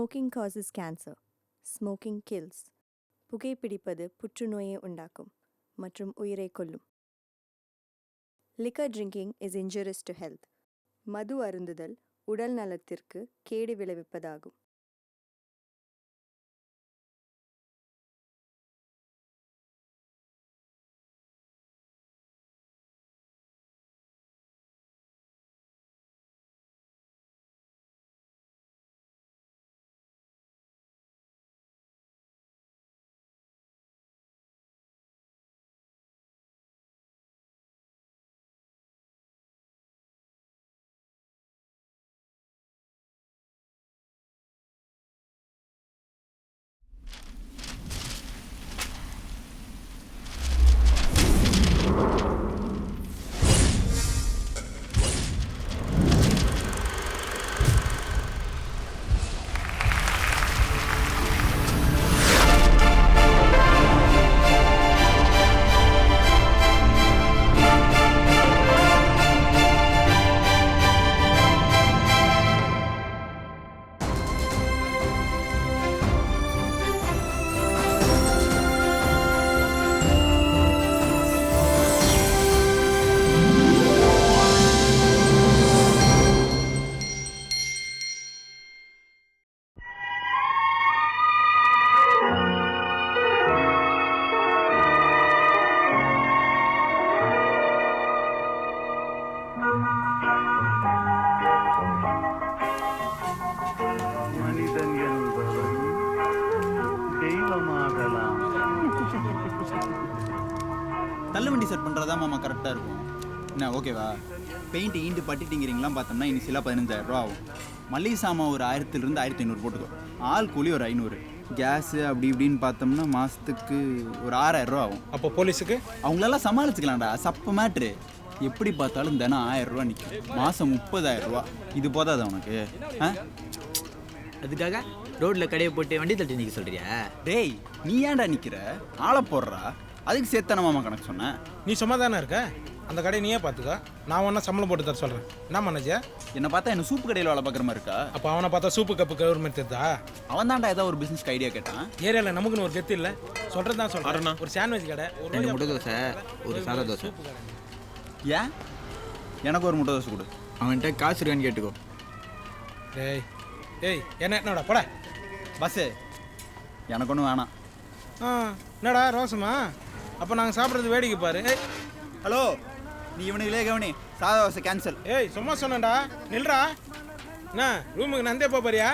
Smoking causes cancer, smoking kills. புகைப்பிடிப்பது புற்றுநோயை உண்டாக்கும் மற்றும் உயிரை கொல்லும். Liquor drinking is injurious to health. மது அருந்துதல் உடல் நலத்திற்கு கேடு விளைவிப்பதாகும். மனிதன் என்பவன் தெய்வமாகலாம். தள்ளுவண்டி செட் பண்ணுறதா மாமா கரெக்டாக இருக்கும். என்ன ஓகேவா? பெயிண்ட் ஈண்டு பட்டிட்டிங்கிறீங்களாம் பார்த்தோம்னா இனிஷியலாக 15,000 ரூபா ஆகும். மளிகை சாமான் ஒரு 1000 1500 போட்டுக்கோ. ஆள் கூலி ஒரு 500. கேஸு அப்படி இப்படின்னு பார்த்தோம்னா மாதத்துக்கு ஒரு 6000 ரூபா ஆகும். அப்போ போலீஸுக்கு அவங்களெல்லாம் சமாளிச்சுக்கலாம்டா. சப்ப மேட்ரு. எப்படி பார்த்தாலும் தினம் 1000 ரூபா நிற்கும். மாதம் 30,000 ரூபா. இது போதாது உனக்கு? அதுக்காக ரோட்டில் கடையை போட்டு வண்டி தட்டி நிற்க சொல்கிறியா? டேய், நீ ஏன்டா நிற்கிற? ஆளை போடுறா. அதுக்கு சேர்த்தான மாமா கணக்கு சொன்னேன். நீ சும்மா தானே இருக்க? அந்த கடையை நீயே பார்த்துக்கா. நான் ஒன்றா சம்பளம் போட்டு தர சொல்கிறேன். என்ன மேனேஜர்? என்னை பார்த்தா என்ன சூப்பு கடையில் வேலை பார்க்குற மாதிரி இருக்கா? அப்போ அவனை பார்த்தா சூப்பு கப்பு கவர்மெண்ட் தெரியுதா? அவன் தான்டா ஏதாவது ஒரு பிஸ்னஸ்க்கு ஐடியா கேட்டான். ஏரியாவில் நமக்குன்னு ஒரு கெத்து இல்லை. சொல்கிறது தான் சொல்கிறேன். ஒரு சாண்ட்விச் கடை, ஒரு 2 முட்டை தோசை, ஒரு சாதா தோசை. ஏன்? எனக்கு ஒரு முட்டை தோசை கொடு. அவன்கிட்ட காசு இருக்கான்னு கேட்டுக்கோ. டேய் ஏய், என்னடா போட பஸ்ஸு. எனக்கு ஒன்றும் வேணாம். என்னடா ரோசமா? அப்போ நாங்கள் சாப்பிட்றது வேடிக்கை பாரு. ஏய் ஹலோ, நீ இவனுங்களே கவனி. சாதா தோசை கேன்சல். ஏய் சும்மா சொன்னேன்டா, நில்றா. என்ன ரூமுக்கு நந்தே போறியா?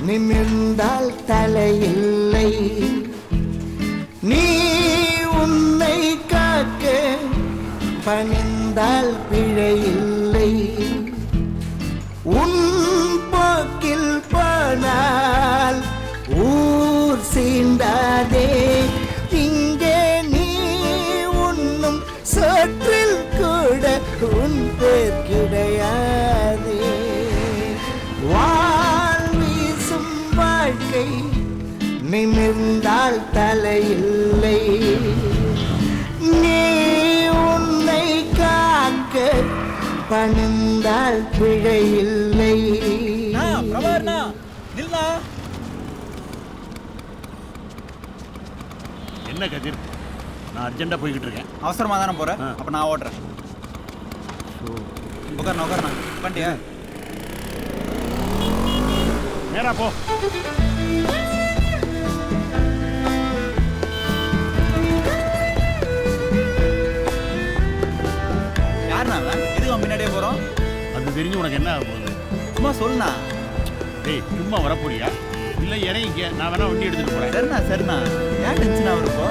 நிமிர்ந்தால் தலையில்லை, நீ உன்னை காக்க பணிந்தால் பிழையில்லை. உன் போக்கில் போனால் ஊர் சீண்டாதே. இங்கே நீ உண்ணும் சோற்றில் கூட உன் பேர் கிடையாதே. வாழ்க்கை நிமிர்ந்தால் தலையில்லை, நீ உன்னை காக்க பணிந்தால் பிழையில்லை. என்ன கதிர், நான் அர்ஜென்ட்டாக போய்கிட்டு இருக்கேன். அவசரமாக தானே போகிறேன். அப்போ நான் ஓட்டுறேன். உட்காரணா பண்ணியா? நேரா போ. யாருண்ணா எதுக்கு முன்னாடியே போகிறோம்? அது தெரிஞ்சு உனக்கு என்ன ஆக போகுது? சும்மா சொல்லுண்ணா. டேய் சும்மா வரப்போறியா? இல்லை இறங்கிக்க, நான் வேணா வண்டி எடுத்துகிட்டு போகிறேன். சரிண்ணா. ஏன் டென்ஷன் ஆகுறப்போ?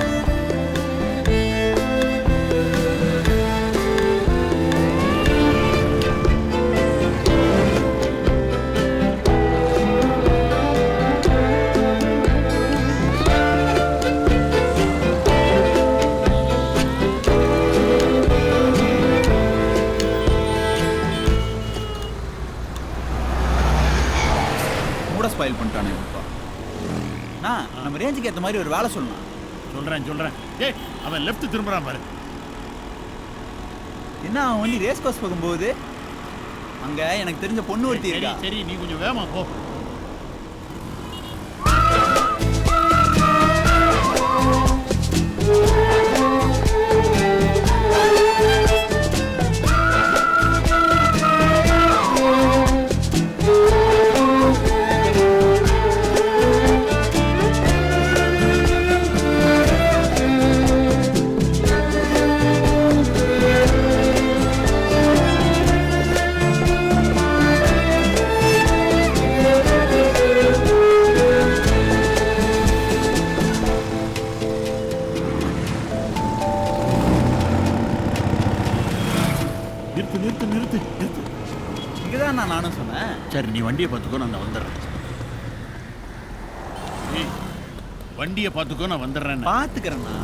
மூட ஸ்பாயில் பண்ணிட்டானே இப்போ. நான் நம்ம ரேஞ்சுக்கு ஏற்ற மாதிரி ஒரு வேலை சொல்லலாம். சொல்றேன். ஏய், அவன் லெஃப்ட் திரும்புறான் பாரு. என்ன அவன் வண்டி ரேஸ் கோர்ஸ் போகும்போது அங்க எனக்கு தெரிஞ்ச பொண்ணு ஒருத்தி இருக்கா. சரி, நீ கொஞ்சம் வேகமா போ. நிறுத்து. இங்கதான் நானும் சொன்னேன். சரி, நீ வண்டியை பார்த்துக்கோ, நான் வந்துடுறேன். ஏய், வண்டியை பார்த்துக்கோ, நான் வந்துடுறேன். பாத்துக்கிறேன்னா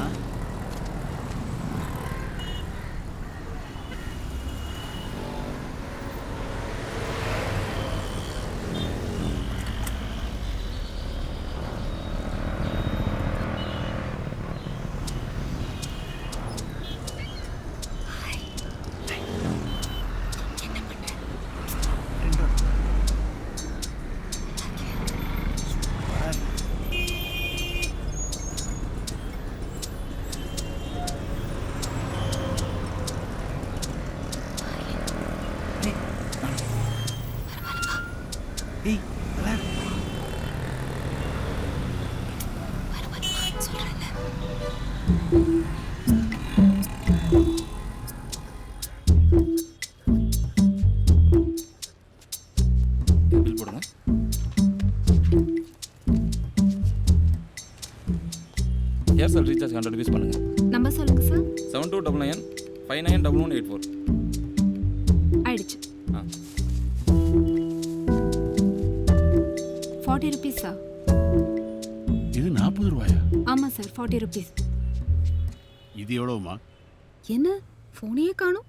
பில் போடுங்க. ஏர்செல் ரீசார்ஜ் 100 rupees பண்ணுங்க. நம்பர் சொல்லுங்க சார். 7299 591184. ஆயிடுச்சு. 40 rupees சார். இது 40 ரூபாயா? ஆமாம் சார், 40 rupees. இது எவ்வளவுமா? என்ன ஃபோனையே காணும்?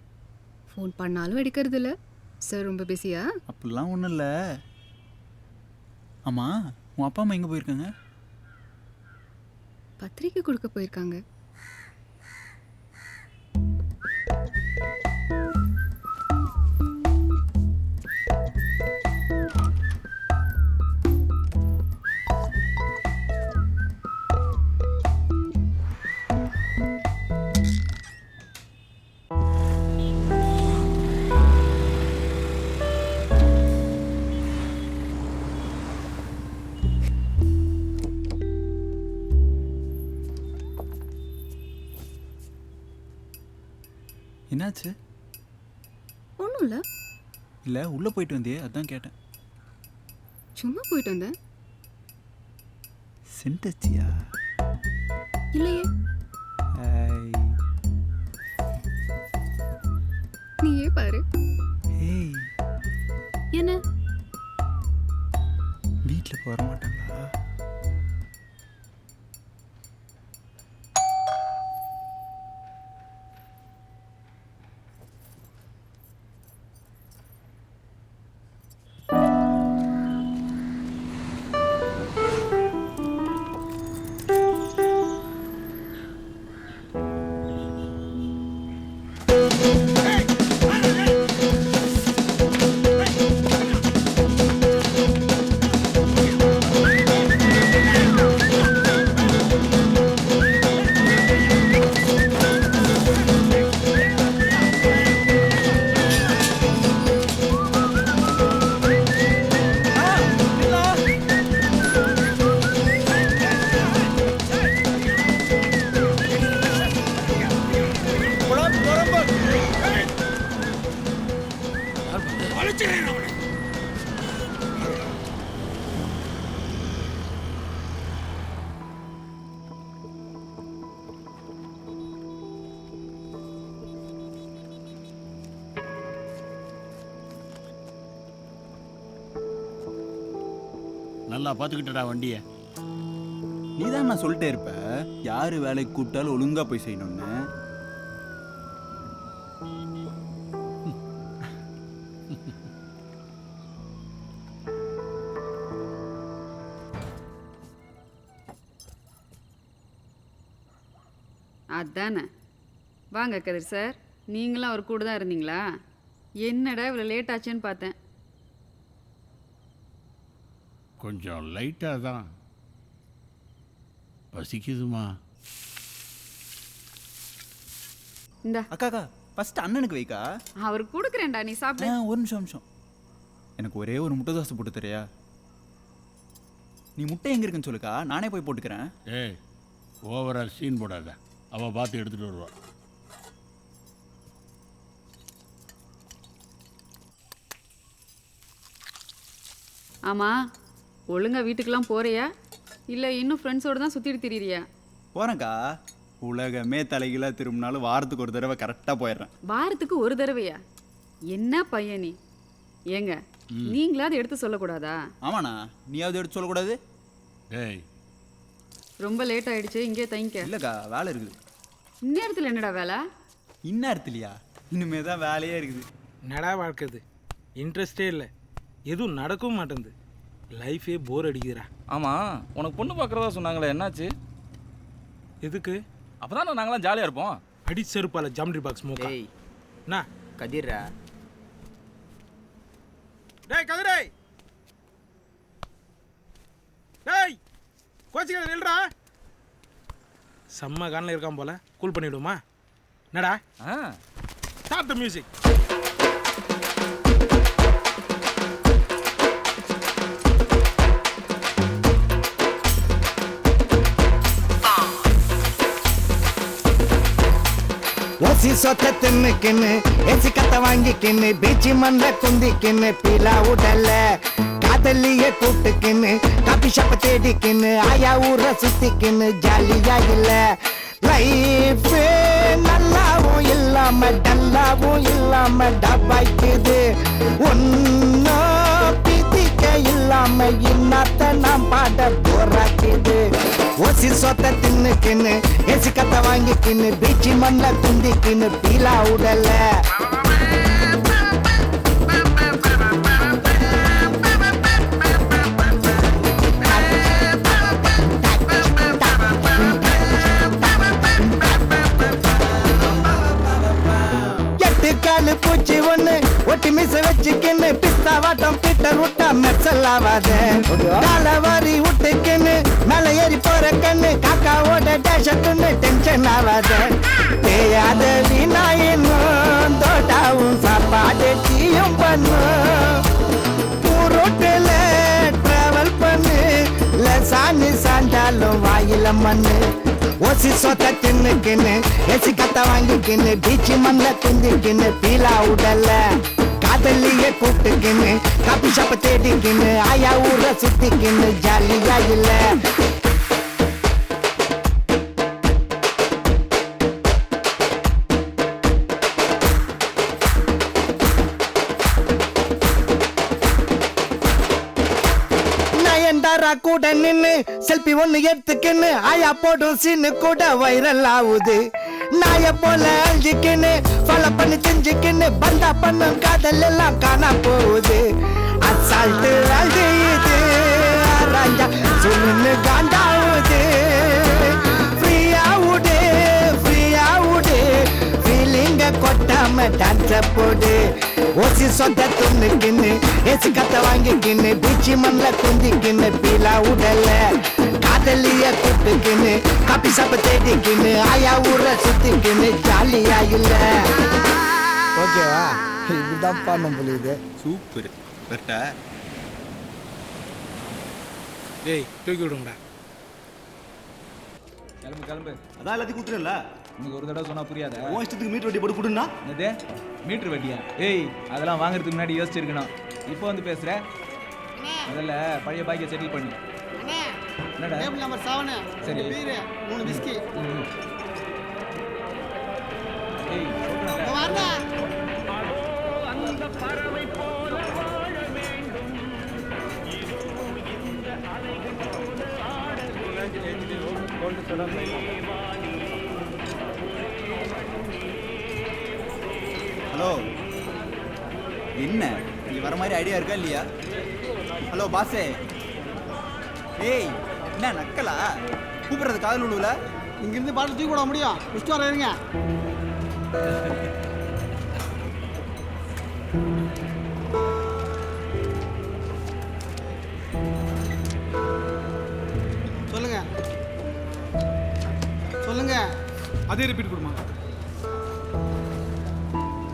ஃபோன் பண்ணாலும் எடுக்கிறது இல்லை சார். ரொம்ப பிஸியா? அப்படிலாம் ஒன்றும் இல்லை. ஆமாம், உன் அப்பா அம்மா எங்கே போயிருக்காங்க? பத்திரிக்கை கொடுக்க போயிருக்காங்க. என்னாச்சு? ஒன்றும் இல்லை. இல்லை, உள்ளே போயிட்டு வந்தியே, அதான் கேட்டேன். சும்மா போயிட்டு வந்தேன். சென்டச்சியா? இல்லையே. நீயே பாரு. ஏய், என்ன வீட்டில் போக மாட்டாங்களா? நல்லா பார்த்துக்கிட்டடா வண்டியை. நீ தான் நான் சொல்லிட்டே இருப்ப, யார் வேலைக்கு கூப்பிட்டாலும் ஒழுங்கா போய் செய்யணும்னு. அதானே. வாங்க கதிர் சார், நீங்களும் அவர் கூட தான் இருந்தீங்களா? என்னடா இவ்வளோ லேட் ஆச்சுன்னு பார்த்தேன். கொஞ்சம் லைட்டாக தான் பசிக்குதுமா. இந்தா அக்காக்கா ஃபர்ஸ்ட் அண்ணனுக்கு வைக்கா. அவருக்கு கொடுக்குறேன்டா, நீ சாப்பிடு. ஒரு நிமிஷம் எனக்கு ஒரே ஒரு முட்டை தோசை போட்டு தரியா? நீ முட்டை எங்கே இருக்குன்னு சொல்லுக்கா, நானே போய் போட்டுக்கிறேன். ஏய், ஓவராக சீன் போடாத, அவள் பார்த்து எடுத்துகிட்டு வருவா. ஆமாம், ஒழுங்கா வீட்டுக்கெல்லாம் போறியா இல்லை இன்னும் ஃப்ரெண்ட்ஸோடு தான் சுற்றிட்டு திரியிறியா? போகிறேன்க்கா. உலகமே தலைகீழாக திரும்பினாலும் வாரத்துக்கு ஒரு தடவை கரெக்டாக போயிடுறேன். வாரத்துக்கு ஒரு தடவையா? என்ன பையன் நீ? ஏங்க நீங்களாவது எடுத்து சொல்லக்கூடாதா? ஆமாண்ணா, நீயாவது எடுத்து சொல்லக்கூடாது. ஏய், ரொம்ப லேட் ஆயிடுச்சு, இங்கே தங்கிக்க. இல்லைக்கா, வேலை இருக்குது. இந்நேரத்தில் என்னடா வேலை? இந்நேரத்துலையா? இனிமே தான் வேலையே இருக்குது. நடா வாழ்க்குது, இன்ட்ரெஸ்டே இல்லை, எதுவும் நடக்கவும் மாட்டேங்குது, லைஃபே போர் அடிக்குதுடா. ஆமாம், உனக்கு பொண்ணு பார்க்குறதா சொன்னாங்களே, என்னாச்சு? எதுக்கு? அப்போ தான் நாங்களாம் ஜாலியாக இருப்போம். அடி செருப்பால ஜாமெட்ரி பாக்ஸ் மோக்கா. டேய் என்ன கதிரா, டேய் கதிரே, டேய் கோச்சிக்கல நில்றா. செம்ம கானில் இருக்கான் போல, கூல் பண்ணிவிடுமா? என்னடா? Start the music. ஓசி சொத்த தின்னுக்கின்னு ஏசி கத்த வாங்கிக்கின்னு பீச்சி மண்ட குந்திக்கின்னு பீலா உடல்ல காதலிய கூட்டுக்கின்னு காபி ஷாப்ப தேடிக்கின்னு ஆயா ஊர சுத்திக்கின்னு ஜாலியா இல்ல. லைஃப் நல்லாவும் இல்லாம டல்லாவும் இல்லாம டப்பாய்க்குது. ஒன்னும் பிதிக்க இல்லாம இன்னத்த நாம் பாட போராக்குது. ஓசி சொத்த தின்னுக்கின்னு ஏசி கத்த வாங்கிக்கின்னு பீச்சி மண்ல குந்திக்கின்னு பீலா உடல எட்டு காலு பூச்சி ஒண்ணு ஒட்டி மிச வச்சுக்கின்னு பிஸ்தா வாட்டம் பீட்டர் விட்டா மெச்சல்லாவாத. காலவாரி விட்டுக்கின்னு மேல ஏறி போற கண்ணு காக்காவோட டேஷத்துன்னு டென்ஷன் ஆவாத. தேயாத வீணாயினும் தோட்டாவும் சாப்பாடு டீயும் பண்ணும். ரோட்டில் டிராவல் பண்ணு லசானி சாண்டாலும் வாயில மண்ணு. ஓசி சொத்த தின்னுக்கின்னு ஏசி கத்த வாங்கிக்கின்னு பீச்சி மண்ல குந்திக்கின்னு பீலா உடல்ல காதலிய கூட்டுக்கின்னு காபி ஷாப்ப தேடிக்கின்னு ஆயா ஊர சுத்திக்கின்னு ஜாலியா இல்ல. நயன்தாரா கூட நின்னு செல்ஃபி ஒண்ணு எடுத்துக்கின்னு ஆயா போடும் சீனு கூட வைரல் ஆகுது. நாய போல அழிஞ்சிக்கின்னு ஃபாலோ பண்ணி செஞ்சுக்கின்னு பந்தா பண்ணும் காதல் எல்லாம் காணா போகுது. அசால்ட்டு அழுது ராஜா சொல்லுன்னு காண்டாவுது. ஃப்ரீயா விடு ஃபீலிங்க கொட்டாம டான்ஸ போடு. ஓசி சொந்த துண்ணுக்கின்னு ஏசி கத்த வாங்கிக்கின்னு பீச்சி மண்ல குந்திக்கின்னு பீலா உடல காதலிய கூட்டுக்கின்னு காபி சாப்ப தேடிக்கின்னு ஆயா ஊர சுத்திக்கின்னு ஜாலியா இல்ல. ஓகேவா? இதுதான் பண்ண முடியுது. சூப்பர் கரெக்டா? டேய் தூக்கி விடுங்கடா. கிளம்பு கிளம்பு. அதான் எல்லாத்தையும் கொடுத்துருல. உனக்கு ஒரு தடவை சொன்னால் புரியாத. உன் இஷ்டத்துக்கு மீட்டர் வட்டி போட்டு கொடுன்னா என்னது மீட்ரு வட்டியா? ஏய் அதெல்லாம் வாங்குறதுக்கு முன்னாடி யோசிச்சிருக்கணும். இப்போ வந்து பேசுகிற, முதல்ல பழைய பாக்கியை செட்டில் பண்ணி. என்னடா? நம்பர் 7 சரி 3 பிஸ்கி ஏய் சொல்றேன்ல. வரடா. ஹலோ, என்ன நீ வர மாதிரி ஐடியா இருக்கா இல்லையா? ஹலோ பாஸே. ஏய் என்ன நக்கலா கூப்பிடுறது காதல் உழுவுல? இங்கிருந்து பாட்டு தூக்கி விட முடியும். குஷ்டு வர இருங்க. சொல்லுங்க சொல்லுங்க. அதே ரிப்பீட் கொடுமா.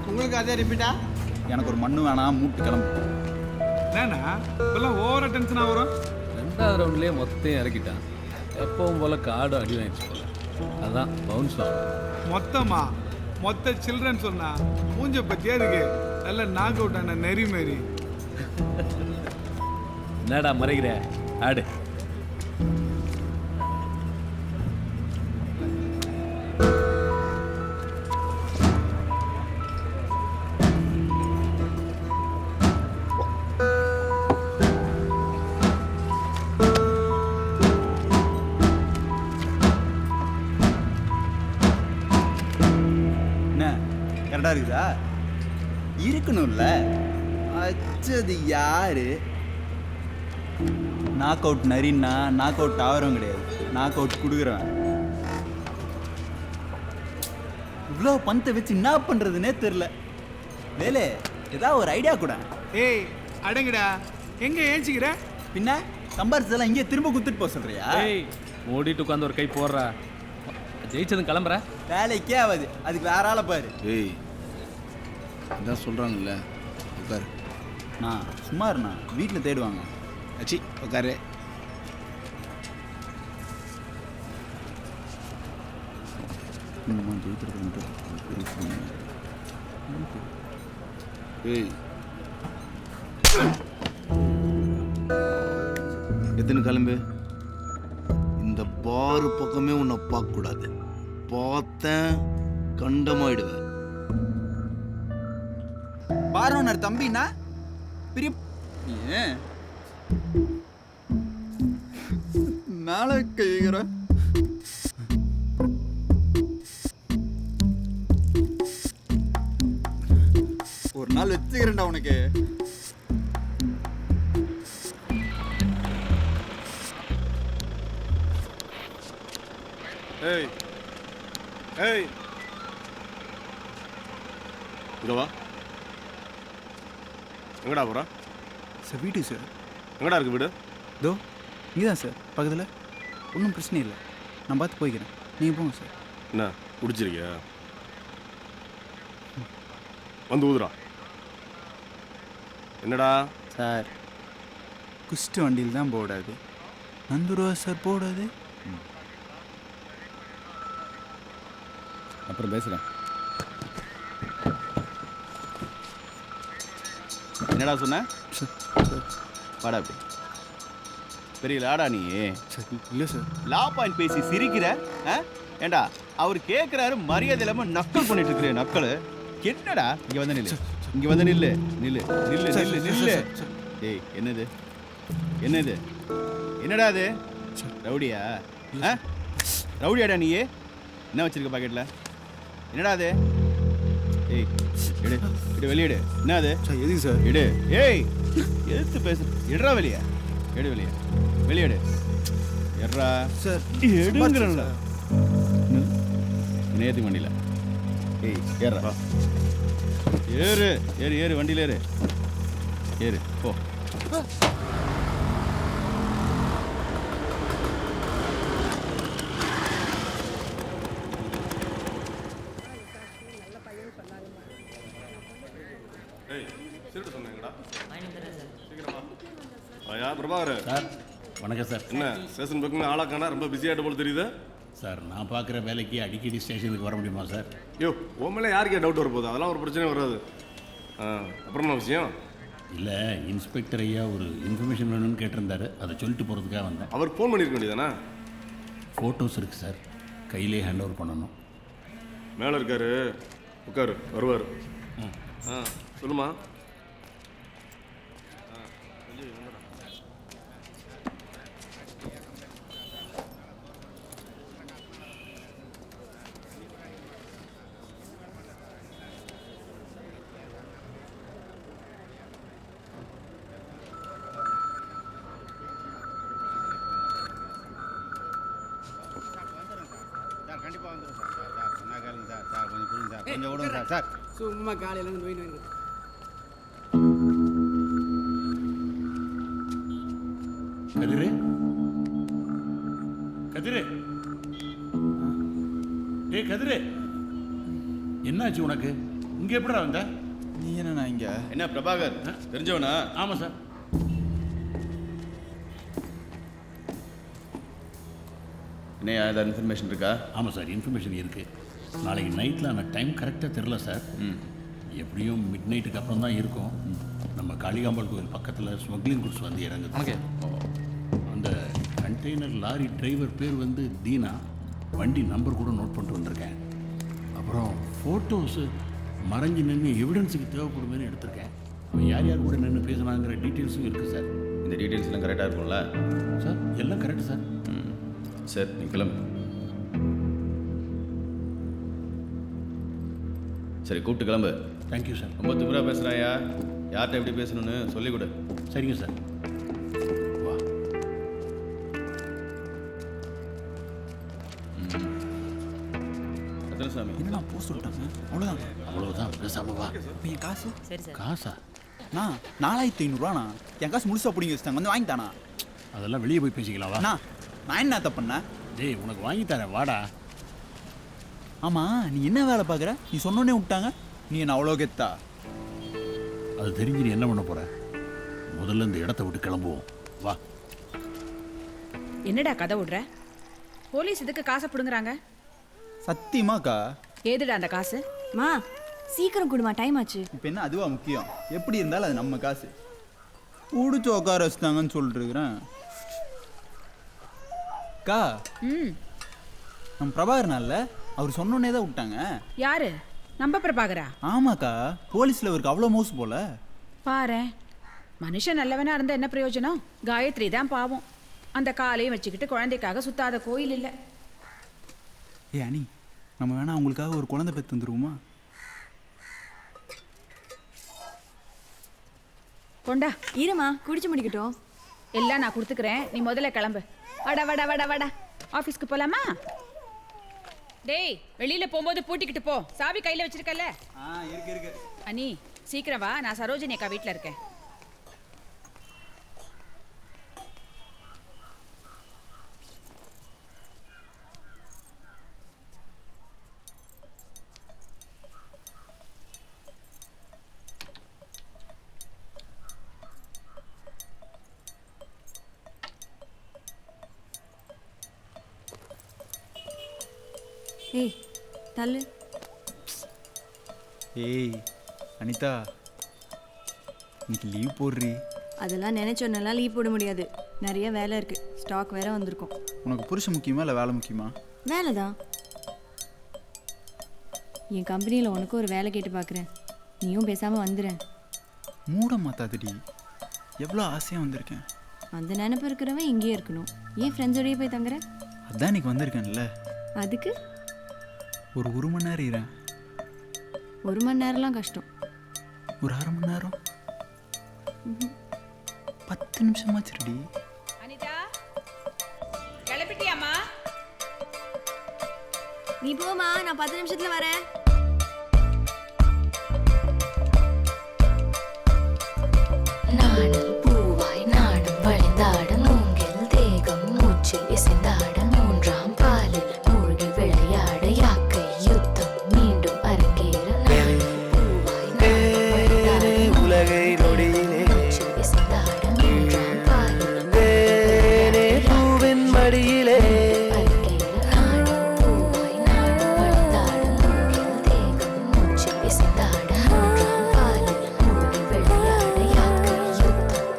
உங்களுக்கு அதே ரிப்பீட்டா? எனக்கு ஒரு மண்ணு வேணாம், மூட்டு கிளம்பு. என்னண்ணா இப்பெல்லாம் ஓவரா டென்ஷனாக வரும். 2வது ரவுண்ட்லேயே மொத்தத்தையும் இறக்கிட்டான். எப்பவும் போல கார்டு அடி வாங்கிச்சு போல. அதான் பவுன்ஸ் ஆகும். மொத்த சில்ட்ரன் சொன்னா மூஞ்ச பத்தியா இருக்கு. நல்ல நாக் அவுட் ஆன நெறி மாரி. என்னடா மறைகிற ஆடு. என்ன கரெக்டாக இருக்குதா? இருக்கணும்ல. அச்சது யாரு? நாக் அவுட் நரின்னா நாக் அவுட் ஆகிறவங்க கிடையாது, நாக் அவுட் கொடுக்குறவன். இவ்வளோ பணத்தை வச்சு என்ன பண்ணுறதுனே தெரில. வேலை ஏதாவது ஒரு ஐடியா கூட. ஏய் அடங்குடா, எங்க ஏஞ்சிக்கிற? பின்ன சம்பாரிச்சதெல்லாம் இங்கே திரும்ப குத்துட்டு போக சொல்றியா? ஏய் மூடிட்டு உட்காந்து ஒரு கை போடுறா. ஜெயிச்சதும் கிளம்புற. வேலைக்கே ஆகாது, அதுக்கு வேற ஆளை பாரு. ஏய் இதான் சொல்கிறாங்கல்ல, உட்காரு. நான் சும்மா இருண்ணா, வீட்டில் தேடுவாங்க. அச்சி உட்காரு. ஏய் எத்தனை கிளம்பு. இந்த பாரு பக்கமே உன்னை பார்க்கக்கூடாது. பார்த்தேன் கண்டமாயிடுவேன். பாரோனர் தம்பினா பெரிய மேலே கைகிற. ஒரு நாள் வச்சுக்கிறேன்டா உனக்கு. ஏய் ஏய் இங்க வா. எங்கடா போகிறா? சார் வீட்டுக்கு சார். எங்கடா இருக்கு வீடு? இதோ இங்கே தான் சார், பக்கத்தில். ஒன்றும் பிரச்சனை இல்லை, நான் பார்த்து போய்க்கிறேன், நீங்கள் போங்க சார். என்ன குடிச்சிருக்கியா? வந்து ஊதுறா. என்னடா சார் குஷ்டு வண்டியில் தான் போடாது, நந்துருவா சார் போடாது. அப்புறம் பேசுகிறேன். என்னடா சொன்ன? வாடா அப்படி. பெரிய லாடா நீ? இல்லை சார். லா பாயிண்ட் பேசி சிரிக்கிற? ஏண்டா அவர் கேட்குறாரு, மரியாதை இல்லாமல் நக்கல் பண்ணிட்டு இருக்கிற நக்கல். என்னடா இங்கே வந்து நில்லு, இங்கே வந்து நில்லு நில்லு நில்லு நில்லு நில்லு. ஏய் என்னது என்னது என்னடா அது? ரவுடியா? ரவுடியாடா நீ? என்ன வச்சிருக்க பாக்கெட்டில்? என்னடா அது? ஏய் எடு எடு, வெளியிடு. என்ன அது? எதுக்கு சார்? எடு. ஏய் எதுக்கு பேசு? எடுறா வெளியே, எடு வெளியே, வெளியேடு. எட்ரா சார். எடுங்கிறல்ல நேற்று வண்டியில். ஏய் ஏறா, ஏறு ஏறு ஏறு, வண்டியில் ஏறு ஏறு போ. பிரபாகர் சார் வணக்கம் சார். என்ன ஸ்டேஷன் பக்கமே ஆளாக்கானா ரொம்ப பிஸியாகிட்ட போல தெரியுது சார். நான் பார்க்குற வேலைக்கு அடிக்கடி ஸ்டேஷனுக்கு வர முடியுமா சார்? ஐயோ உன் மேலே யாருக்கே டவுட் வரப்போகுது? அதெல்லாம் ஒரு பிரச்சனையும் வராது. அப்புறம் என்ன விஷயம்? இல்லை, இன்ஸ்பெக்டர் ஐயா ஒரு இன்ஃபர்மேஷன் வேணும்னு கேட்டிருந்தாரு, அதை சொல்லிட்டு போகிறதுக்காக வந்தேன். அவர் ஃபோன் பண்ணியிருக்க வேண்டியதானே? ஃபோட்டோஸ் இருக்குது சார், கையிலே ஹேண்ட் ஓவர் பண்ணணும். மேலே இருக்காரு, உட்காரு, வருவார். சொல்லுமா. கொஞ்சம் விடுங்க சார். சார் சும்மா காலையில இருந்து நோய் நோய் கதிரு கதிரு டேய் கதிரு, என்னாச்சு உனக்கு? இங்க எப்படிடா வந்த? நீ என்னண்ணா இங்க? என்ன பிரபாகர் தெரிஞ்சவனா? ஆமாம் சார். என்ன ஏதாவது இன்ஃபர்மேஷன் இருக்கா? ஆமாம் சார், இன்ஃபர்மேஷன் இருக்குது. நாளைக்கு நைட்டில் அந்த டைம் கரெக்டாக தெரில சார். எப்படியும் மிட் நைட்டுக்கு அப்புறம் தான் இருக்கும். நம்ம காளிகாம்பாள் கோவில் பக்கத்தில் ஸ்மக்லிங் குட்ஸ் வந்து இறங்குது. அந்த கண்டெய்னர் லாரி டிரைவர் பேர் வந்து தீனா. வண்டி நம்பர் கூட நோட் பண்ணிட்டு வந்திருக்கேன். அப்புறம் ஃபோட்டோஸு மறைஞ்சு நின்று எவிடன்ஸுக்கு தேவைப்படுமேனு எடுத்திருக்கேன். யார் யார் கூட நின்று பேசினாங்கிற டீட்டெயில்ஸும் இருக்குது சார். இந்த டீட்டெயில்ஸ் எல்லாம் கரெக்டாக இருக்கும்ல சார்? எல்லாம் கரெக்டு சார். சார் நீ கிளம்பு. சரி கூப்பிட்டு கிளம்பு. Thank you sir. ரொம்ப திமிராக பேசுகிறாயா? யார்கிட்ட எப்படி பேசணும்னு சொல்லிக் கொடு. சரிங்க சார். வா. சாமி என்ன போஸ்ட் விட்டாங்க? அவ்வளோதான், பேசாம வா. என் காசு? சரி சார். காசா? நான் 4500 என் காசு முழுசா பிடிங்கி வச்சுட்டாங்க. வந்து வாங்கிட்டானா? அதெல்லாம் வெளியே போய் பேசிக்கலாம் வா. நான் என்ன தப்பண்ணேன்? டேய் உனக்கு வாங்கி தரேன் வாடா. ஆமாம், நீ என்ன வேலை பார்க்குற? நீ சொன்னோன்னே விட்டாங்க. நீ என்ன அவ்வளோ கெத்தா? அது தெரிஞ்சு நீ என்ன பண்ண போற? முதல்ல இந்த இடத்த விட்டு கிளம்புவோம் வா. என்னடா கதை விடுற? போலீஸ் இதுக்கு காசை பிடுங்குறாங்க? சத்தியமாக்கா. ஏதுடா அந்த காசு? மா சீக்கிரம் கொடுமா, டைம் ஆச்சு. இப்போ என்ன அதுவா முக்கியம்? எப்படி இருந்தாலும் அது நம்ம காசு. பிடிச்சி உட்கார வச்சுட்டாங்கன்னு சொல்லிட்டு இருக்கிறேன். அக்கா, நம்ம பிரபாகரனால அவர் சொன்னோன்னே தான் விட்டாங்க. யாரு? நம்ம பிரபாகரா? ஆமாக்கா, போலீஸில் அவருக்கு அவ்வளோ மோசம் போல. பாரு, மனுஷன் நல்லவனா இருந்தா என்ன பிரயோஜனம்? காயத்ரி தான் பாவம். அந்த காலையும் வச்சுக்கிட்டு குழந்தைக்காக சுத்தாத கோயில் இல்லை. ஏ அனி, நம்ம வேணா அவங்களுக்காக ஒரு குழந்தை பெற்று வந்துருவோமா? கொண்டா. இருமா, குடிச்சு முடிக்கட்டும். எல்லாம் நான் கொடுத்துக்கிறேன், நீ முதல்ல கிளம்பு. வட வட வட வட. ஆஃபீஸ்க்கு போலாமா? டேய், வெளியில போகும்போது பூட்டிக்கிட்டு போ. சாவி கையில வச்சிருக்கல? இருக்கு. அனி சீக்கிரம் வா, நான் சரோஜினி அக்கா வீட்டில் இருக்கேன். ஏய் தள்ளு. ஏய் அனிதா, இன்னைக்கு லீவ் போடுறி. அதெல்லாம் நினைச்சோன்னெல்லாம் லீவ் போட முடியாது. நிறைய வேலை இருக்கு. ஸ்டாக் வேற வந்திருக்கும். உனக்கு புருஷன் முக்கியமா இல்லை வேலை முக்கியமா? வேலை தான். என் கம்பெனியில் உனக்கும் ஒரு வேலை கேட்டு பார்க்குறேன். நீயும் பேசாமல் வந்துடுறேன். மூட மாத்தாதடி, எவ்வளோ ஆசையாக வந்திருக்கேன். அந்த நினைப்பு இருக்கிறவன் இங்கேயே இருக்கணும். ஏன் ஃப்ரெண்ட்ஸோடய போய் தங்குற? அதான் இன்னைக்கு வந்திருக்கேன்ல. அதுக்கு ஒரு 1 மணி நேரம் இரேன். 1 மணி நேரம்லாம் கஷ்டம். ஒரு 1/2 மணி நேரம், 10 நிமிஷமாச்சுடி. அனிதா, கிளம்பிட்டியாமா? நீ போமா, நான் 10 நிமிஷத்தில் வரேன். நாடல் பூவாய் நாடும் வழிந்தாட மூங்கில் தேகம் மூச்சில் இசைந்தாட மூன்றாம் பாலில் மூழ்கி விளையாட யாக்கை யுத்தம் மீண்டும் அரங்கேற பூவாய் உலகை நொடியிலே மூச்சில் இசைந்தாட மூன்றாம் பாலில் பூவின் மடியிலே பூவாய் நாடும் வழிந்தாட மூங்கில் தேகம் மூச்சில் இசைந்தாட மூன்றாம் பாலில் மூழ்கி விளையாட யாக்கை யுத்தம்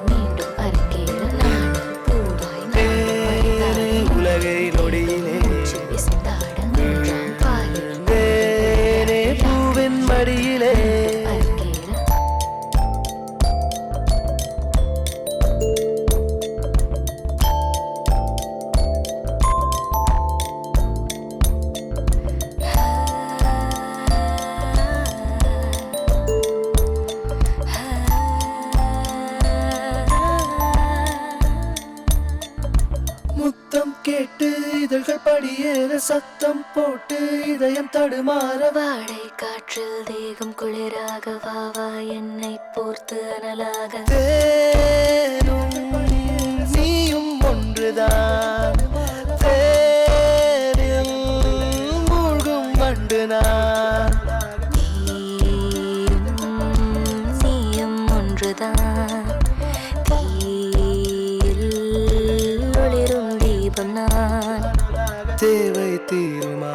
இதழ்கள் படியேற சத்தம் போட்டு இதயம் தடுமாற வாடை காற்றில் தேகம் குளிராக வாவா என்னை போர்த்து அனலாக தேனும் நீயும் ஒன்றுதான் தேனில் மூழ்கும் வண்டு நான் நீயும் ஒன்றுதான் தீயில் ஒளிரும் தீபம் நான் தேவை தீருமா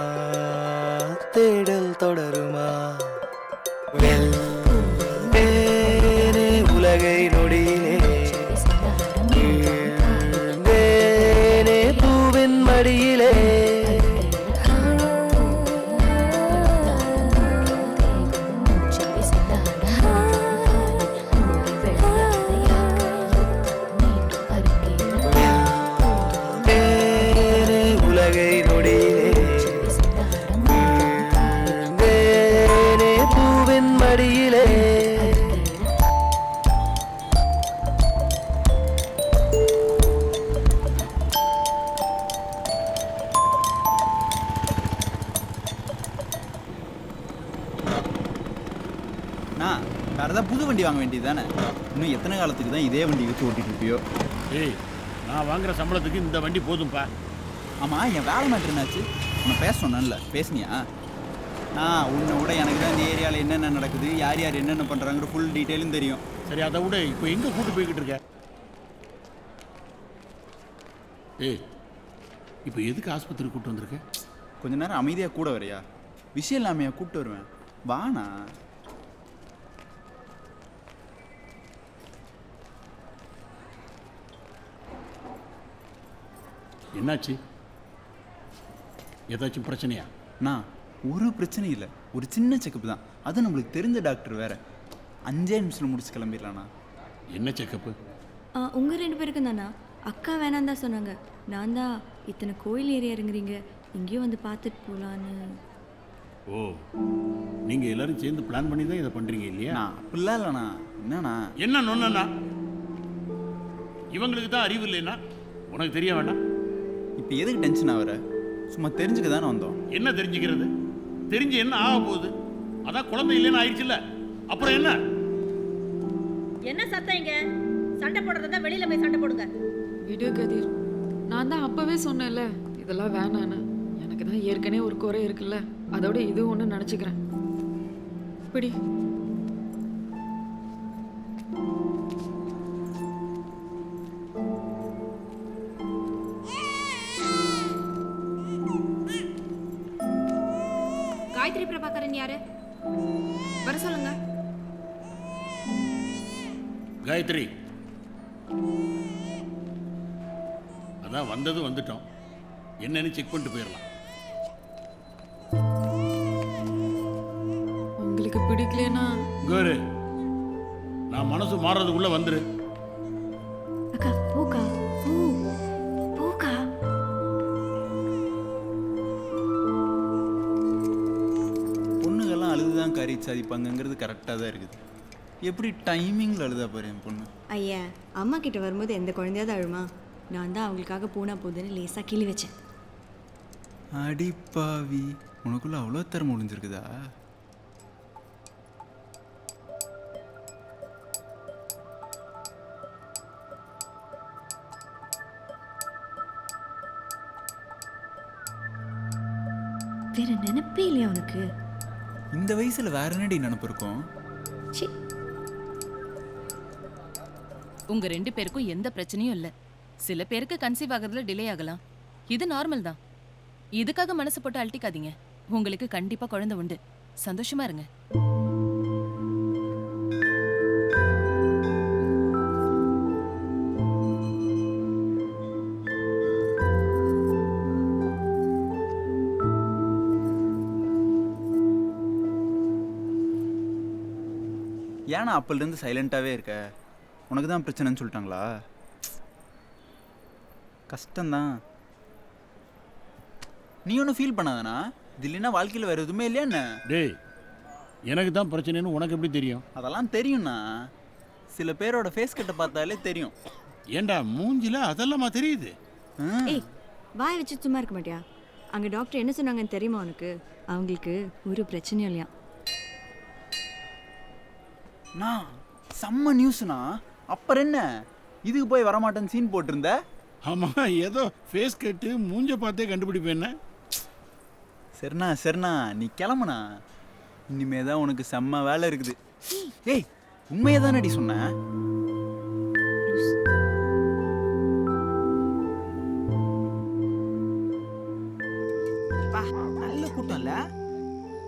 தேடல் தொடருமா வெல்வேனே உலகை நொடியிலே வீழ்ந்தேனே பூவின் மடியிலே வெல்வேனே உலகை நொடியிலே வீழ்ந்தேனே பூவின் மடியிலே நான் வேறு ஏதாவது புது வண்டி வாங்க வேண்டியது தானே? இன்னும் எத்தனை காலத்துக்கு தான் இதே வண்டி வச்சு ஓட்டிட்டு இருப்பியோ? ஏய் நான் வாங்குற சம்பளத்துக்கு இந்த வண்டி போதும்பா. ஆமாம், என் வேலை மேட்ரு என்னாச்சு? நான் பேச சொன்னேன்ல, பேசுனியா? உன்னை விட எனக்கு தான் இந்த ஏரியாவில் என்னென்ன நடக்குது, யார் யார் என்னென்ன பண்ணுறாங்கிற ஃபுல் டீட்டெயிலும் தெரியும். சரி, அதை விட இப்போ எங்கே கூட்டு போய்கிட்டு இருக்க? ஏய் இப்போ எதுக்கு ஆஸ்பத்திரி கூப்பிட்டு வந்திருக்க? கொஞ்ச நேரம் அமைதியாக கூட வரையா? விஷயம் இல்லாமையா கூப்பிட்டு வருவேன், வாண்ணா. என்னாச்சு? ஏதாச்சும் பிரச்சனையா? ஒரு பிரச்சனையும் இல்லை, ஒரு சின்ன செக்கப் தான். அது நம்மளுக்கு தெரிஞ்ச டாக்டர் வேற. 5 நிமிஷத்தில் முடிச்சு கிளம்பிடலாண்ணா. என்ன செக்கப்பு? உங்கள் 2 பேருக்கும் தானா? அக்கா வேணாம் தான் சொன்னாங்க. நான் தான் இத்தனை கோயில் ஏரியா இறங்குறீங்க, இங்கேயும் வந்து பார்த்துட்டு போகலான்னு. ஓ, நீங்கள் எல்லாரும் சேர்ந்து பிளான் பண்ணி தான் இதை பண்ணுறீங்க இல்லையா? அப்படிலாம் இல்லைண்ணா. என்னண்ணா? என்ன நொண்ணா? இவங்களுக்கு தான் அறிவு இல்லைன்னா உனக்கு தெரிய வேண்டாம். இப்போ எதுக்கு டென்ஷன் ஆகிற? சும்மா தெரிஞ்சுக்க தானே வந்தோம். என்ன தெரிஞ்சுக்கிறது? தெரிஞ்சு என்ன ஆக போகுது? அதான் குழந்தை இல்லைன்னு ஆயிடுச்சுல்ல, அப்புறம் என்ன? என்ன சத்தம் இங்க? சண்டை போடுறதா வெளியில போய் சண்டை போடுங்க. விடு கதிர், நான் தான் அப்பவே சொன்னேன்ல இதெல்லாம் வேணான்னு. எனக்கு தான் ஏற்கனவே ஒரு குறை இருக்குல்ல, அதோட இது ஒன்று நினச்சிக்கிறேன். இப்படி காயத்ரி பிரபாகரன் யாரு? வர சொல்லுங்க. காயத்ரி, அதான் வந்தது வந்துட்டோம், என்னன்னு செக் பண்ணிட்டு போயிடலாம். உங்களுக்கு பிடிக்கலனா கோரு, நான் மனசு மாறுறதுக்குள்ள வந்துரு. அக்கா பூக்கா பூ பூக்கா. பொண்ணுங்கெல்லாம் அழுதுதான் கறி சாதிப்பாங்கங்கிறது கரெக்டாக தான் இருக்குது. எப்படி டைமிங்கில் அழுதா பாரு என் பொண்ணு. ஐயா, அம்மா கிட்ட வரும்போது எந்த குழந்தையாவது அழுமா? நான் தான் அவங்களுக்காக பூனா போதுன்னு லேசாக கிளி வச்சேன். அடிப்பாவி, உனக்குள்ள அவ்வளோ திறமை முடிஞ்சிருக்குதா? வேற நினைப்பே இல்லையா உனக்கு? இந்த வயசுல வேற என்னடி நினைப்பு இருக்கும்? உங்க 2 பேருக்கும் எந்த பிரச்சனையும் இல்ல. சில பேருக்கு கன்சீவ் ஆகிறதுல டிலே ஆகலாம், இது நார்மல் தான். இதுக்காக மனசு போட்டு அழட்டிக்காதீங்க. உங்களுக்கு கண்டிப்பா குழந்தை உண்டு, சந்தோஷமா இருங்க. ஏன்னா அப்போலேருந்து சைலண்ட்டாகவே இருக்க? உனக்கு தான் பிரச்சனைன்னு சொல்லிட்டாங்களா? கஷ்டம்தான். நீ ஒன்றும் ஃபீல் பண்ணாதானா? இது இல்லைன்னா வாழ்க்கையில் வேறு எதுவுமே இல்லையா என்ன? டேய், எனக்கு தான் பிரச்சனைன்னு உனக்கு எப்படி தெரியும்? அதெல்லாம் தெரியும்ண்ணா, சில பேரோட ஃபேஸ் கட்டை பார்த்தாலே தெரியும். ஏண்டா மூஞ்சில அதெல்லாமா தெரியுது? ஏய், வாயை வச்சு சும்மா இருக்க மாட்டியா? அங்கே டாக்டர் என்ன சொன்னாங்கன்னு தெரியுமா உனக்கு? அவங்களுக்கு ஒரு பிரச்சனையும் இல்லையா. நான் செம்ம நியூஸ்ண்ணா. அப்புறம் என்ன இதுக்கு போய் வரமாட்டேன்னு சீன் போட்டிருந்த? ஆமாம், ஏதோ ஃபேஸ் கட்டு மூஞ்ச பார்த்தே கண்டுபிடிப்பேன். என்ன சரிண்ணா நீ கிளம்புண்ணா. இனிமே தான் உனக்கு செம்ம வேலை இருக்குது. ஏய் உண்மையை தானடி சொன்னேன். நல்ல கூட்டம் இல்ல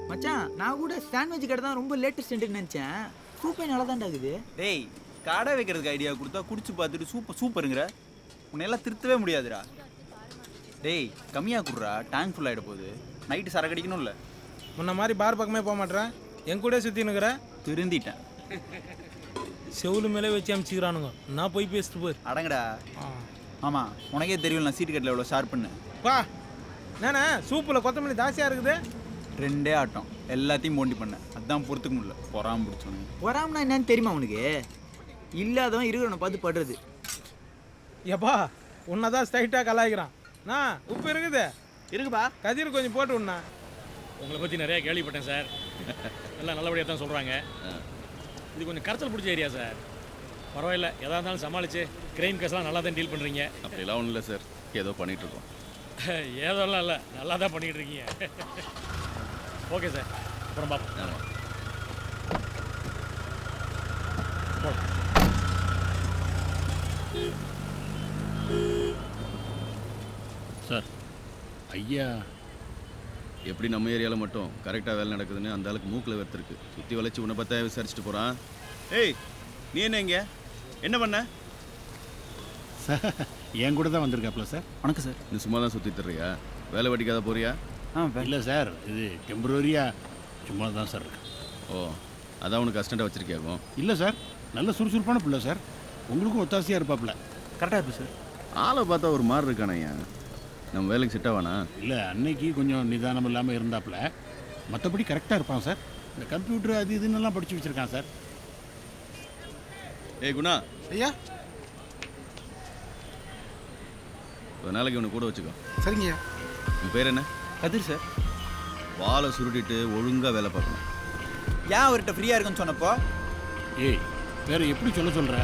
மச்சான். நான் கூட சாண்ட்விச் கடை தான் ரொம்ப லேட்டஸ்ட் நினைச்சேன். சூப்பே நல்லா தான் இருக்குது. டேய் கடை வைக்கிறதுக்கு ஐடியா கொடுத்தா குடிச்சு பார்த்துட்டு சூப்பருங்கிற. உன்னையெல்லாம் திருத்தவே முடியாதுடா. டேய் கம்மியாக குடுறா, டேங்க் ஃபுல் ஆகிட போகுது. நைட்டு சரக்கு அடிக்கணும்ல. முன்ன மாதிரி பார் பக்கமே போக மாட்டேறேன். என் கூட சுற்றினுக்கிற திருந்திட்டேன். செவுலு மேலே வச்சு அமிச்சிக்கிறானுங்க. நான் போய் பேசிட்டு போய் அடங்கடா. ஆமாம் உனக்கே தெரியும் நான் சீட்டு கட்டில் எவ்வளோ ஷார்ப்புன்னு. வா நானே சூப்பில் கொத்தமல்லி தாசியாக இருக்குது. 2 ஆட்டம் எல்லாத்தையும் போண்டி பண்ணேன். அதான் பொறுத்துக்க முடியல. பொறாம பிடிச்சோன்னு. பொறாமனா என்னன்னு தெரியுமா உனக்கு? இல்லாதவன் இருக்கிறவனை பார்த்து படுறது. எப்பா உன்னதான் ஸ்ட்ரைட்டாக கலாய்க்கிறான். நான் உப்பு இருக்குது இருக்குப்பா. கதிர் கொஞ்சம் போட்டு விடணா. உங்களை பற்றி நிறையா கேள்விப்பட்டேன் சார். எல்லாம் நல்லபடியாக தான் சொல்கிறாங்க. இது கொஞ்சம் கரைச்சல் பிடிச்ச ஏரியா சார். பரவாயில்ல, எதாக இருந்தாலும் சமாளித்து கிரைம் கேஸ்லாம் நல்லா தான் டீல் பண்ணுறீங்க. அப்படிலாம் ஒன்றும் இல்லை சார், ஏதோ பண்ணிகிட்ருக்கோம். ஏதோலாம் இல்லை, நல்லா தான் பண்ணிகிட்டு இருக்கீங்க. ஓகே சார், அப்புறம் பார்ப்போம். சார் ஐயா எப்படி நம்ம ஏரியாவில் மட்டும் கரெக்டாக வேலை நடக்குதுன்னு அந்த அளவுக்கு மூக்கில் வெறுத்துருக்கு. சுற்றி வளைச்சி உன்னை பார்த்தா விசாரிச்சுட்டு போகிறான். ஏய் நீ என்ன இங்கே என்ன பண்ண? சார் என் கூட தான் வந்திருக்காப்ல சார். வணக்கம் சார். நீ சும்மா தான் சுற்றி தர்றியா? வேலை வெட்டிக்காத போறியா? இல்லை சார், இது டெம்பரரியாக சும்மா தான் சார் இருக்கு. ஓ அதான் உனக்கு அசிஸ்டண்ட்டாக வச்சுருக்கியாகும்? இல்லை சார், நல்ல சுறுசுறுப்பான பிள்ளை சார். உங்களுக்கும் ஒத்தாசையாக இருப்பாப்புல. கரெக்டாக இருப்பேன் சார். ஆளை பார்த்தா ஒரு மாதிரி இருக்கானையா. நம்ம வேலைக்கு செட் ஆவானா? இல்லை அன்னைக்கு கொஞ்சம் நிதானம் இல்லாமல் இருந்தாப்புல. மற்றபடி கரெக்டாக இருப்பான் சார். இந்த கம்ப்யூட்டர் அது இதுன்னெல்லாம் படித்து வச்சுருக்கான் சார். ஏய் குணா. ஐயா ஒரு நாளைக்கு உன்னை கூட வச்சுக்கோ. சரிங்கய்யா. உன் பேர் என்ன? கதிர் சார். வாழை சுருட்டிட்டு ஒழுங்காக வேலை பார்க்கணும். ஏன் அவர்கிட்ட ஃப்ரீயாக இருக்குன்னு சொன்னப்போ? ஏய் வேறு எப்படி சொல்கிற?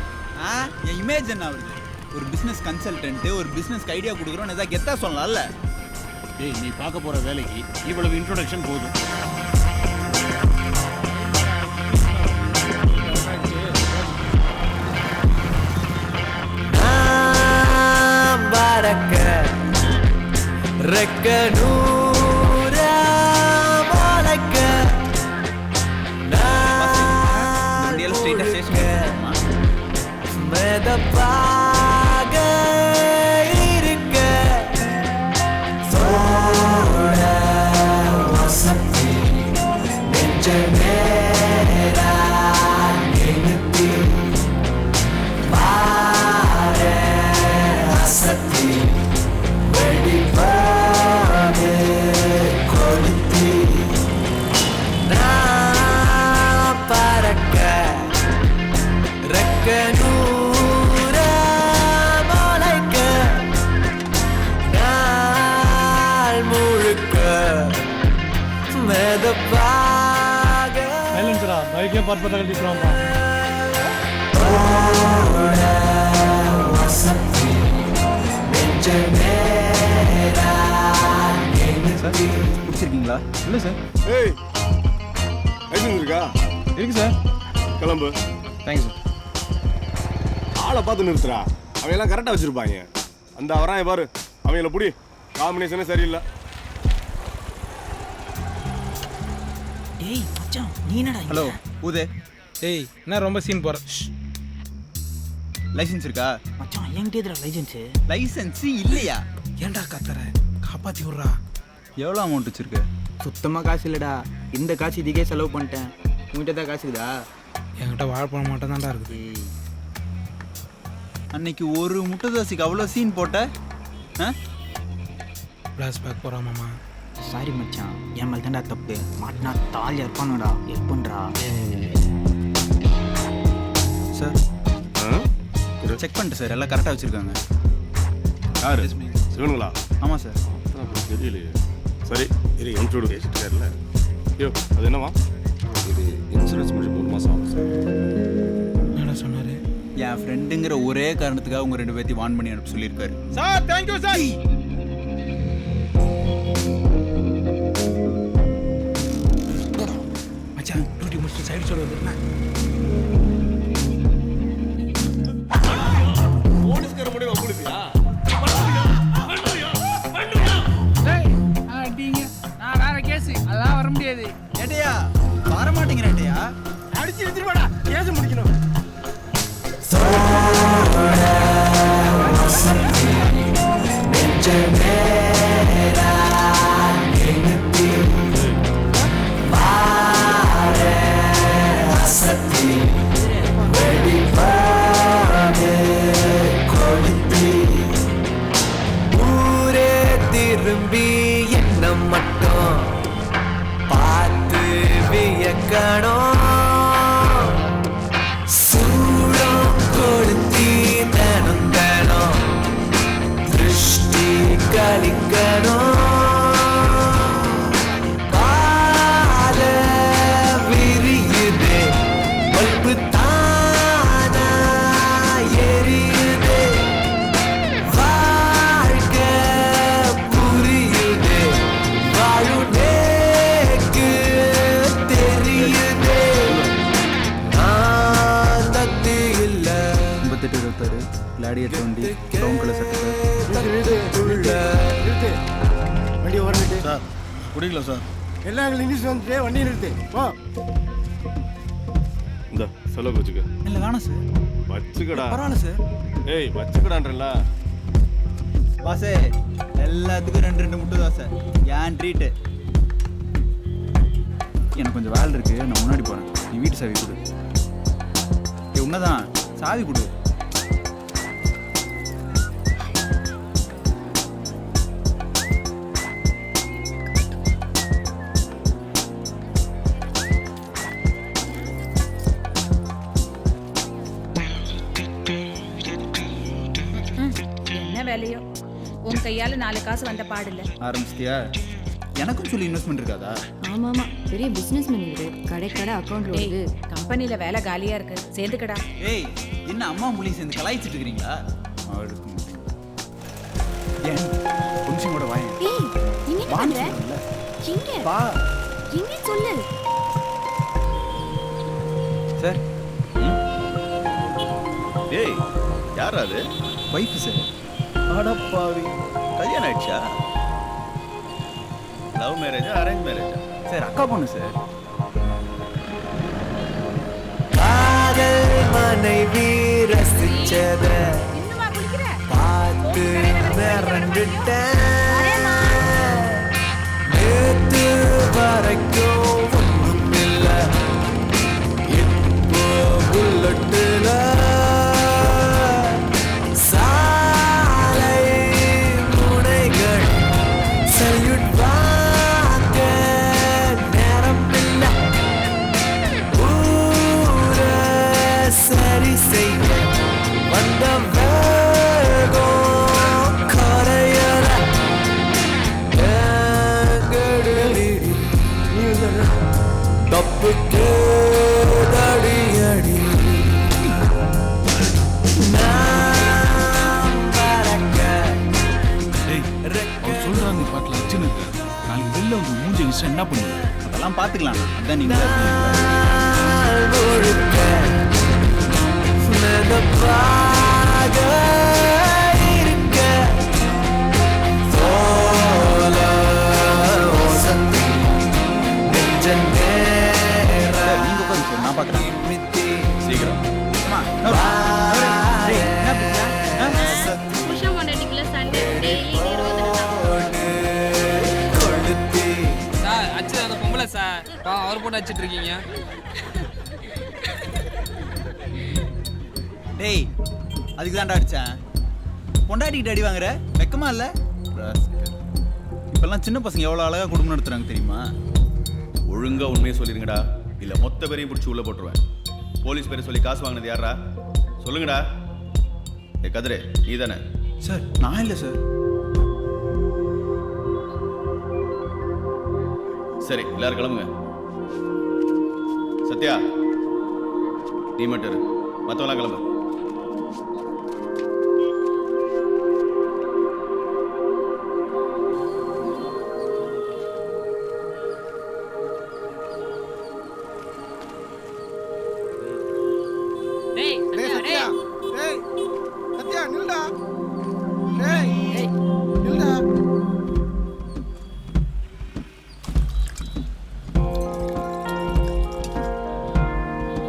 என் இமேஜ் என்ன வருது? ஒரு பிஸ்னஸ் கன்சல்டன்ட்டு, ஒரு பிஸ்னஸ்க்கு ஐடியா கொடுக்குறோன்னு எதாவது கெத்தா சொல்லலாம்ல. ஏய் நீ பார்க்க போகிற வேலைக்கு இவ்வளவு இன்ட்ரோடக்ஷன் போதும். பிடிச்சிருக்கீங்களா? இல்லை சார். ஏய் லைசன்ஸ் இருக்கா? இருக்கு சார். கிளம்பு. Thanks sir. ஆளை பார்த்து நிறுத்துறா. அவங்க எல்லாம் கரெக்டாக வச்சுருப்பாங்க. அந்த வரான் பாரு, அவங்கள புடி. காம்பினேஷனே சரியில்லை. ஏய் மச்சான் நீ என்னடா? ஹலோ ஊதே. ஏய் என்ன ரொம்ப சீன் போற? லைசன்ஸ் இருக்கா? மச்சான் என்கிட்ட எதுடா லைசன்ஸ்? லைசன்ஸ் இல்லையா? ஏன்டா கத்துற? காப்பாத்தி விட்றா. எவ்வளோ அமௌண்ட் வச்சிருக்க? சுத்தமாக காசு இல்லைடா. இந்த காசு இதுக்கே செலவு பண்ணிட்டேன். உங்ககிட்ட தான் காசு இருக்குதா? என்கிட்ட வாழைப்பழம் மட்டும் தான்டா இருக்குது. அன்னைக்கு ஒரு முட்டை தோசைக்கு அவ்வளோ சீன் போட்ட? ஃப்ளாஷ்பேக் போகிறாமாம்மா. சாரி மச்சான், என் மேலே தான்டா தப்பு. மாட்டினா தாலியாக இருப்பானுடா. எப்பன்றா சார்? செக் பண்ணிட்டு சார், எல்லாம் கரெக்டாக வச்சுருக்காங்க. யாரு? சிவனுங்களா? ஆமாம் சார். தெரியலையே. சரி இரு, எம்சோடு பேசிட்டு இருக்காருல்ல. ஐயோ அது என்னவா? இது இன்சூரன்ஸ் முடிஞ்சு 3 மாதம் ஆகும் சார். என்ன சொன்னார்? என் ஃப்ரெண்டுங்கிற ஒரே காரணத்துக்காக உங்கள் 2 பேர்த்தையும் வான் பண்ணி அனுப்ப சொல்லியிருக்காரு. Sir thank you sir. மச்சான் டியூட்டி முடிச்சு சைடு சொல்ல வந்துருந்தேன். போலீஸ்கார முடிவு உங்களுக்கு அடிங்க, நான் வேற கேஸ், அதெல்லாம் வர முடியாது. ஏட்டையா வர மாட்டேங்கிறேன். ஏட்டையா அடிச்சு எடுத்துருவாடா, கேஸ் முடிக்கணும். ஊரே திரும்பி என்ன மட்டும் பார்த்து வியக்கணும். சூடம் கொடுத்தி தினம் தினம் திருஷ்டி கழிக்கணும். பால விரியுதே பல்பு தானா எரியுதே. வாழ்க்கை புரியுதே வாழுடேக்கு தெரியுதே. நான் தத்தி இல்ல 58-26 கிளாடியேட்டர் வண்டி ப்ரௌன் கலர் சட்டை. வண்டி ஓரமிட்டு சார் குடிக்கல சார். எல்லா இங்கிலீஷ் வந்துட்டு வண்டி நிறுத்து வா. இந்த செலவுக்கு வச்சுக்க. இல்லை வேணாம் சார். வச்சுக்கடா. பரவாயில்ல சார். ஏய் வச்சுக்கடான்றல. பாசே எல்லாத்துக்கும் 2 முட்டை தான் சார். ஏன் ட்ரீட்டு. எனக்கு கொஞ்சம் வேலை இருக்கு, நான் முன்னாடி போகிறேன். நீ வீட்டு சாவி கொடு. உன்னதான் சாவி கொடு. என்ன வேலையோ உன் கையால 4 காசு வந்த பாடில்ல. ஆரம்பிச்சிட்டியா? எனக்கும் சொல்லி இன்வெஸ்ட்மெண்ட் இருக்காதா? ஆமாம் ஆமாம், பெரிய பிஸ்னஸ் மேன் இவரு. கடை அக்கௌண்ட் வருது. கம்பெனில வேலை காலியா இருக்கு, சேர்ந்துக்கடா. ஏய் என்ன அம்மா மொழி சேர்ந்து கலாய்ச்சிட்டு இருக்கிறீங்களா? ஏன் புருஷனோட வாயன். ஏய் நீ என்ன பண்ற? எங்க பா எங்க சொல்லு. சார். டேய் யாரா அது? Wife sir. அடப்பாவி, கல்யாணம் ஆயிடுச்சா? லவ் மேரேஜா அரேஞ்ச் மேரேஜா? சார் அக்கா பொண்ணு சார். காதல் மனைவி ரசிச்சத பார்த்து மிரண்டுட்டேன். நேத்து வரைக்கும் ஒன்றும் இல்ல, இப்போ புல்லட்டுல சாலை முனைகள் சல்யூட் வாங்க நேரம் இல்ல. ஊர சரி செய்ய வந்த வேகம் கரையற. தப்பு கேதடியடி அவர் சொல்றாங்க பாட்டில் அர்ஜுன் நாளைக்கு வெளில வந்து மூஞ்சி விஷயம் என்ன பண்ணுவோம்? அதெல்லாம் பார்த்துக்கலாம். அதான் நீங்க இருக்க போல வசந்தி நெஞ்ச நேர. நீங்க உட்காந்து சார், நான் பார்க்குறேன். சீக்கிரம். சார் அச்சு அந்த பொம்பளை சார் அவர் போட்டு அடிச்சிட்டு இருக்கீங்க. டேய் அதுக்கு தான்டா அடிச்சேன். பொண்டாட்டிக்கிட்ட அடி வாங்குற வெக்கமா இல்லை? இப்பெல்லாம் சின்ன பசங்க எவ்வளோ அழகாக குடும்பம் நடத்துறாங்க தெரியுமா? ஒழுங்கா உண்மையை சொல்லிருங்கடா, இல்ல மொத்த பேரையும் பிடிச்சி உள்ள போட்டுருவேன். போலீஸ் பேரை சொல்லி காசு வாங்கினது யாரா? சொல்லுங்கடா. ஏ கதிரே, நீ தானே? சார் நான் இல்லை சார். சரி எல்லாரும் கிளம்புங்க. சத்யா நீ மட்டும் இரு, மற்றவங்களாம் கிளம்பு. டேய் சத்யா, டேய் சத்யா நில்டா, டேய் நில்டா.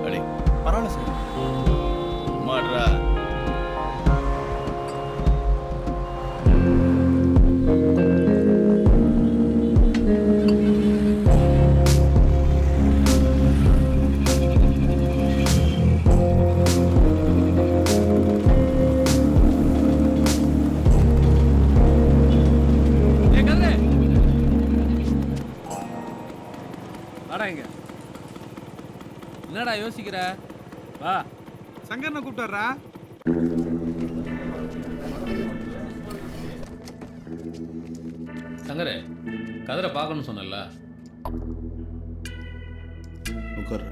அடி பரவாயில்ல சார். மாட்ரா. என்னடா யோசிக்கிற? வா. சங்கரனை கூப்பிட்டுறா. சங்கரே, கதிரை பார்க்கணும்னு சொன்னல. உட்கார்ற.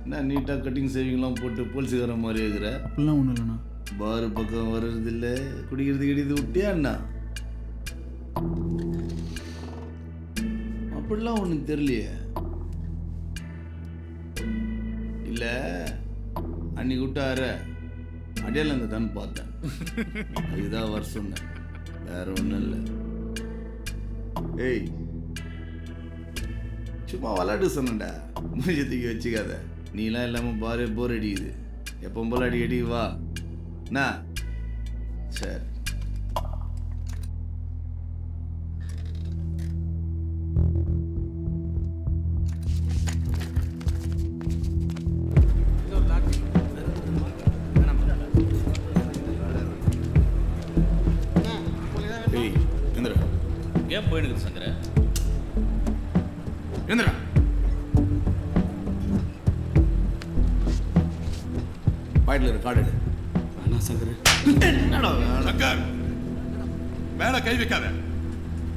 என்ன நீட்டாக கட்டிங் சேவிங்லாம் போட்டு போலீஸுக்கார மாதிரி இருக்கிற? அப்படிலாம் ஒன்றும் இல்லைண்ணா. பாரு பக்கம் வர்றது இல்லை, குடிக்கிறது கிடிது விட்டியா அண்ணா? அப்படிலாம் உனக்கு தெரியலையே. இல்லை அன்னைக்கு விட்டார அடையாளங்க தான் பார்த்தேன், அதுதான் வர சொன்னேன், வேற ஒன்றும் இல்லை. ஏய் சும்மா விளாட்டு சொன்னேன்டா, மூஞ்சத்துக்கு வச்சுக்காத. நீலாம் இல்லாமல் பாரு போர் அடிக்குது, எப்போ போல அடி வா. என்ன சரி. ஏன் போயிடுது சங்கர? எந்திரா. பாயிட்ல இரு, கார்டு எடு. வேணா சங்கர. என்னடா சங்கர் மேல கை வைக்காத.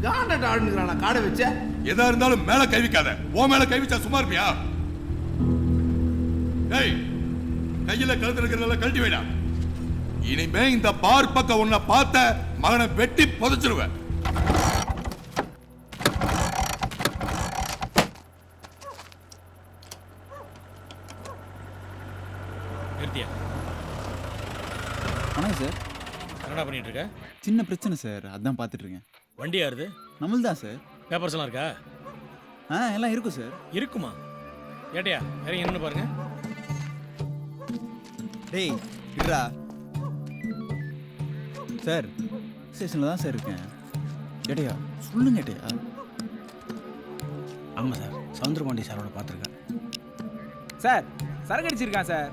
காண்டட் ஆடுங்கறானா காடை வச்ச? எதா இருந்தாலும் மேல கை வைக்காத. ஓ மேல கை வச்சா சும்மா இருப்பியா? டேய் கையில கழுத்து இருக்கிறதெல்லாம் கழட்டி வைடா. இனிமே இந்த பார் பக்கம் உன்னை பார்த்த மகனை வெட்டி புதைச்சிருவேன். வணக்கம் சார். என்னடா பண்ணிட்டு இருக்க? சின்ன பிரச்சனை சார், அதான் பார்த்துட்டு இருக்கேன். வண்டி யாருது? நம்மள் தான் சார். பேப்பர்ஸ் எல்லாம் இருக்கா? எல்லாம் இருக்கும் சார். இருக்குமா? ஏட்டையா இறங்கி என்ன பாருங்க. டேய் இருடா சார், ஸ்டேஷனில் தான் சார் இருக்கேன். ஏட்டையா சொல்லுங்க ஏட்டையா. ஆமாம் சார், சவுந்தரபாண்டி சாரோட பார்த்துருக்கேன் சார். சரக்கு அடிச்சிருக்கான் சார்.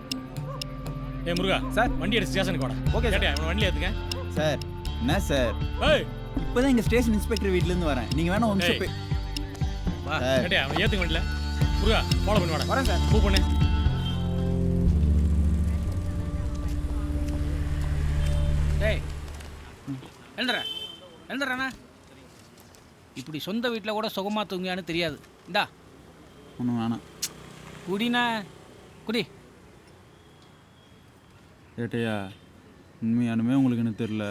ஏ முருகா சார், வண்டி எடுத்து ஸ்டேஷனுக்கு வாடா. ஓகே ஏட்டையா இவன் வண்டியில் ஏற்றுங்க சார். என்ன சார், ஏய் இப்போதான் எங்கள் ஸ்டேஷன் இன்ஸ்பெக்டர் வீட்டிலேருந்து வரேன். நீங்கள் வேணா ஒன்று போய் வா. ஏட்டையா அவன் ஏற்றுங்க வண்டியில். முருகா ஃபாலோ பண்ணி வாடா. வரேன் சார். மூவ் பண்ணு. டேய் எழுந்துறாண்ணா. இப்படி சொந்த வீட்டில் கூட சுகமாக தூங்கியான்னு தெரியாது. இந்தா ஒன்றும் வேணாம். குடிண்ணா குடி. ஏட்டையா உண்மையானுமே உங்களுக்கு என்ன தெரில?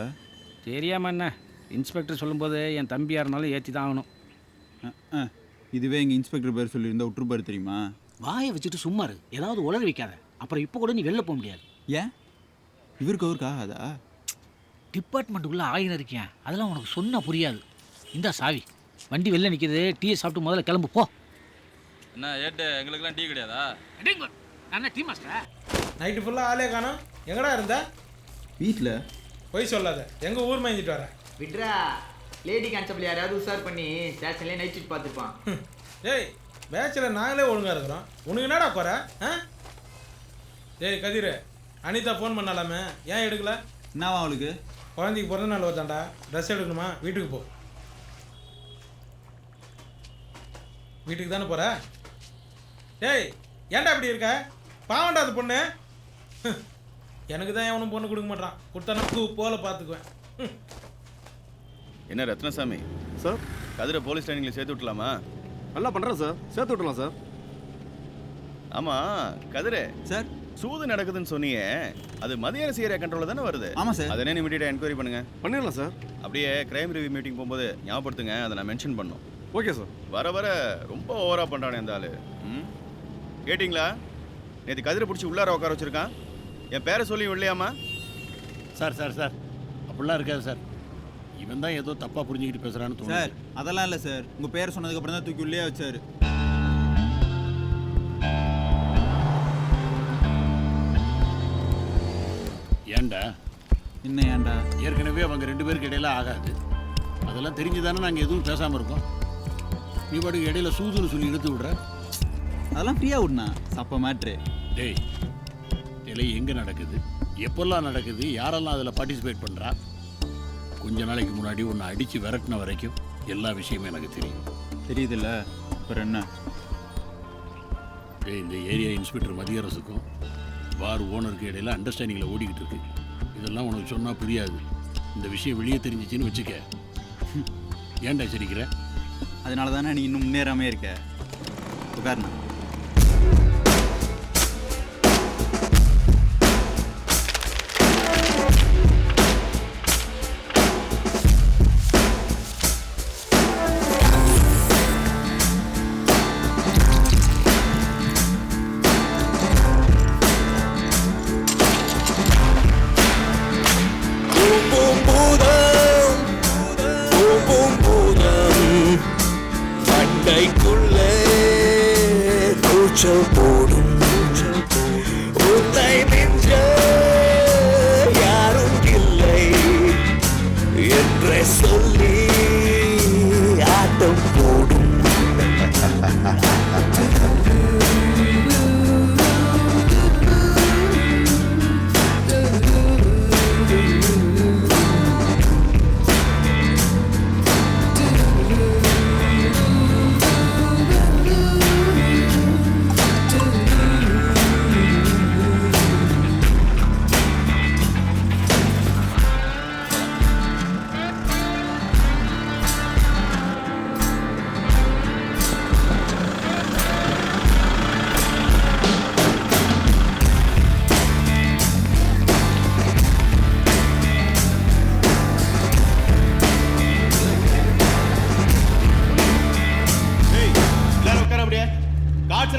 தெரியாமல் என்ன, இன்ஸ்பெக்டர் சொல்லும்போது என் தம்பியாக இருந்தாலும் ஏற்றி தான் ஆகணும். இதுவே எங்கள் இன்ஸ்பெக்டர் பேர் சொல்லியிருந்தா விட்டுருப்பாரு தெரியுமா? வாயை வச்சுட்டு சும்மா இரு, ஏதாவது உலக வைக்காத. அப்புறம் இப்போ கூட நீ வெளில போக முடியாது. ஏன் இவருக்கு அவருக்கு ஆகாதா? டிபார்ட்மெண்ட்டுக்குள்ளே ஆகின இருக்கேன், அதெல்லாம் உனக்கு சொன்னால் புரியாது. இந்த சாவி வண்டி வெளில நிற்கிது, டீயை சாப்பிட்டு முதல்ல கிளம்பு போ. என்ன ஏட்டு எங்களுக்குலாம் டீ கிடையாதா? நான் டீ மாஸ்டர். நைட்டு ஃபுல்லாக ஆளே காணோம். எங்கடா இருந்த? வீட்டில். போய் சொல்லாத, எங்கள் ஊர் மேய்ஞ்சிட்டு வரேன். விட்ரா, லேடி கான்ஸ்டபிள் யாராவது உஷார் பண்ணி ஸ்டேஷன்லேயே நைட் ஷிஃப்ட் பார்த்துருப்பான். ஏய் பேச்சில் நாங்களே ஒழுங்காக இருக்கிறோம், உனக்கு என்னடா குறை? ஏய் கதிர், அனிதா ஃபோன் பண்ணலாமே, ஏன் எடுக்கல? என்னவா அவளுக்கு? குழந்தைக்கு பிறந்த நாள் வருதாண்டா, ட்ரெஸ் எடுக்கணுமா? வீட்டுக்கு போ. வீட்டுக்கு தானே போகிற? ஏய் ஏன்டா இப்படி இருக்க? பாவண்டா அது பொண்ணு. எனக்கு தான் எவனும் பொண்ணு கொடுக்க மாட்டான், கொடுத்தானா பூ போல பார்த்துக்குவேன். என்ன ரத்னசாமி சார் கதிரை போலீஸ் ட்ரைனிங்கில் சேர்த்து விட்டலாமா? நல்லா பண்ணுறேன் சார், சேர்த்து விட்டுலாம் சார். ஆமாம் கதிரை சார் சூது நடக்குதுன்னு சொன்னியே, அது மத்திய அரசு ஏரியா கண்ட்ரோலில் தானே வருது? ஆமாம் சார். அதை என்ன இமீடியட்டாக என்கொயரி பண்ணுங்க. பண்ணிடலாம் சார். அப்படியே கிரைம் ரிவ்யூ மீட்டிங் போகும்போது ஞாபகப்படுத்துங்க, அதை நான் மென்ஷன் பண்ணோம். Okay sir. வர வர ரொம்ப ஓவராக பண்ணுறானே இந்த ஆள். கேட்டிங்களா? நேற்று கதிரை பிடிச்சி உள்ளார உட்கார வச்சுருக்கான். என் பேரை சொல்லி இல்லையாமா? சார் சார் சார் அப்படிலாம் இருக்காது சார். இவன் தான் ஏதோ தப்பாக புரிஞ்சுக்கிட்டு பேசுகிறான்னு தோணுது. சார் அதெல்லாம் இல்லை சார், உங்கள் பேர் சொன்னதுக்கப்புறம் தான் தூக்கி உள்ளே வச்சார். ஏன்டா என்ன ஏன்டா? ஏற்கனவே அவங்க 2 பேருக்கு இடையில ஆகாது. அதெல்லாம் தெரிஞ்சு தானே நாங்கள் எதுவும் பேசாமல் இருக்கோம். நீ பாட்டுக்கு இடையில சூதுன்னு சொல்லி இழுத்து விடுற. அதெல்லாம் ஃப்ரீயாக விடணா, சப்ப மேட்ரு. டேய் நிலை எங்கே நடக்குது, எப்பெல்லாம் நடக்குது, யாரெல்லாம் அதில் பார்ட்டிசிபேட் பண்ணுறா? கொஞ்ச நாளைக்கு முன்னாடி உன்னை அடித்து விரட்டின வரைக்கும் எல்லா விஷயமும் எனக்கு தெரியும். தெரியுதுல்ல, அப்புறம் என்ன? டேய் இந்த ஏரியா இன்ஸ்பெக்டர் மதியரசுக்கும் பார் ஓனருக்கு இடையில அண்டர்ஸ்டாண்டிங்கில் ஓடிக்கிட்டு இருக்கு. இதெல்லாம் உனக்கு சொன்னால் புரியாது. இந்த விஷயம் வெளியே தெரிஞ்சிச்சின்னு வச்சுக்க. ஏன்டா சிரிக்கிற? அதனால தானே நீ இன்னும் முன்னேறாமே இருக்க. உட்காரணா. போடும் உன்னை மிஞ்ச யாரும் இல்லை என்றே சொல்லி ஆட்டம் போடும்.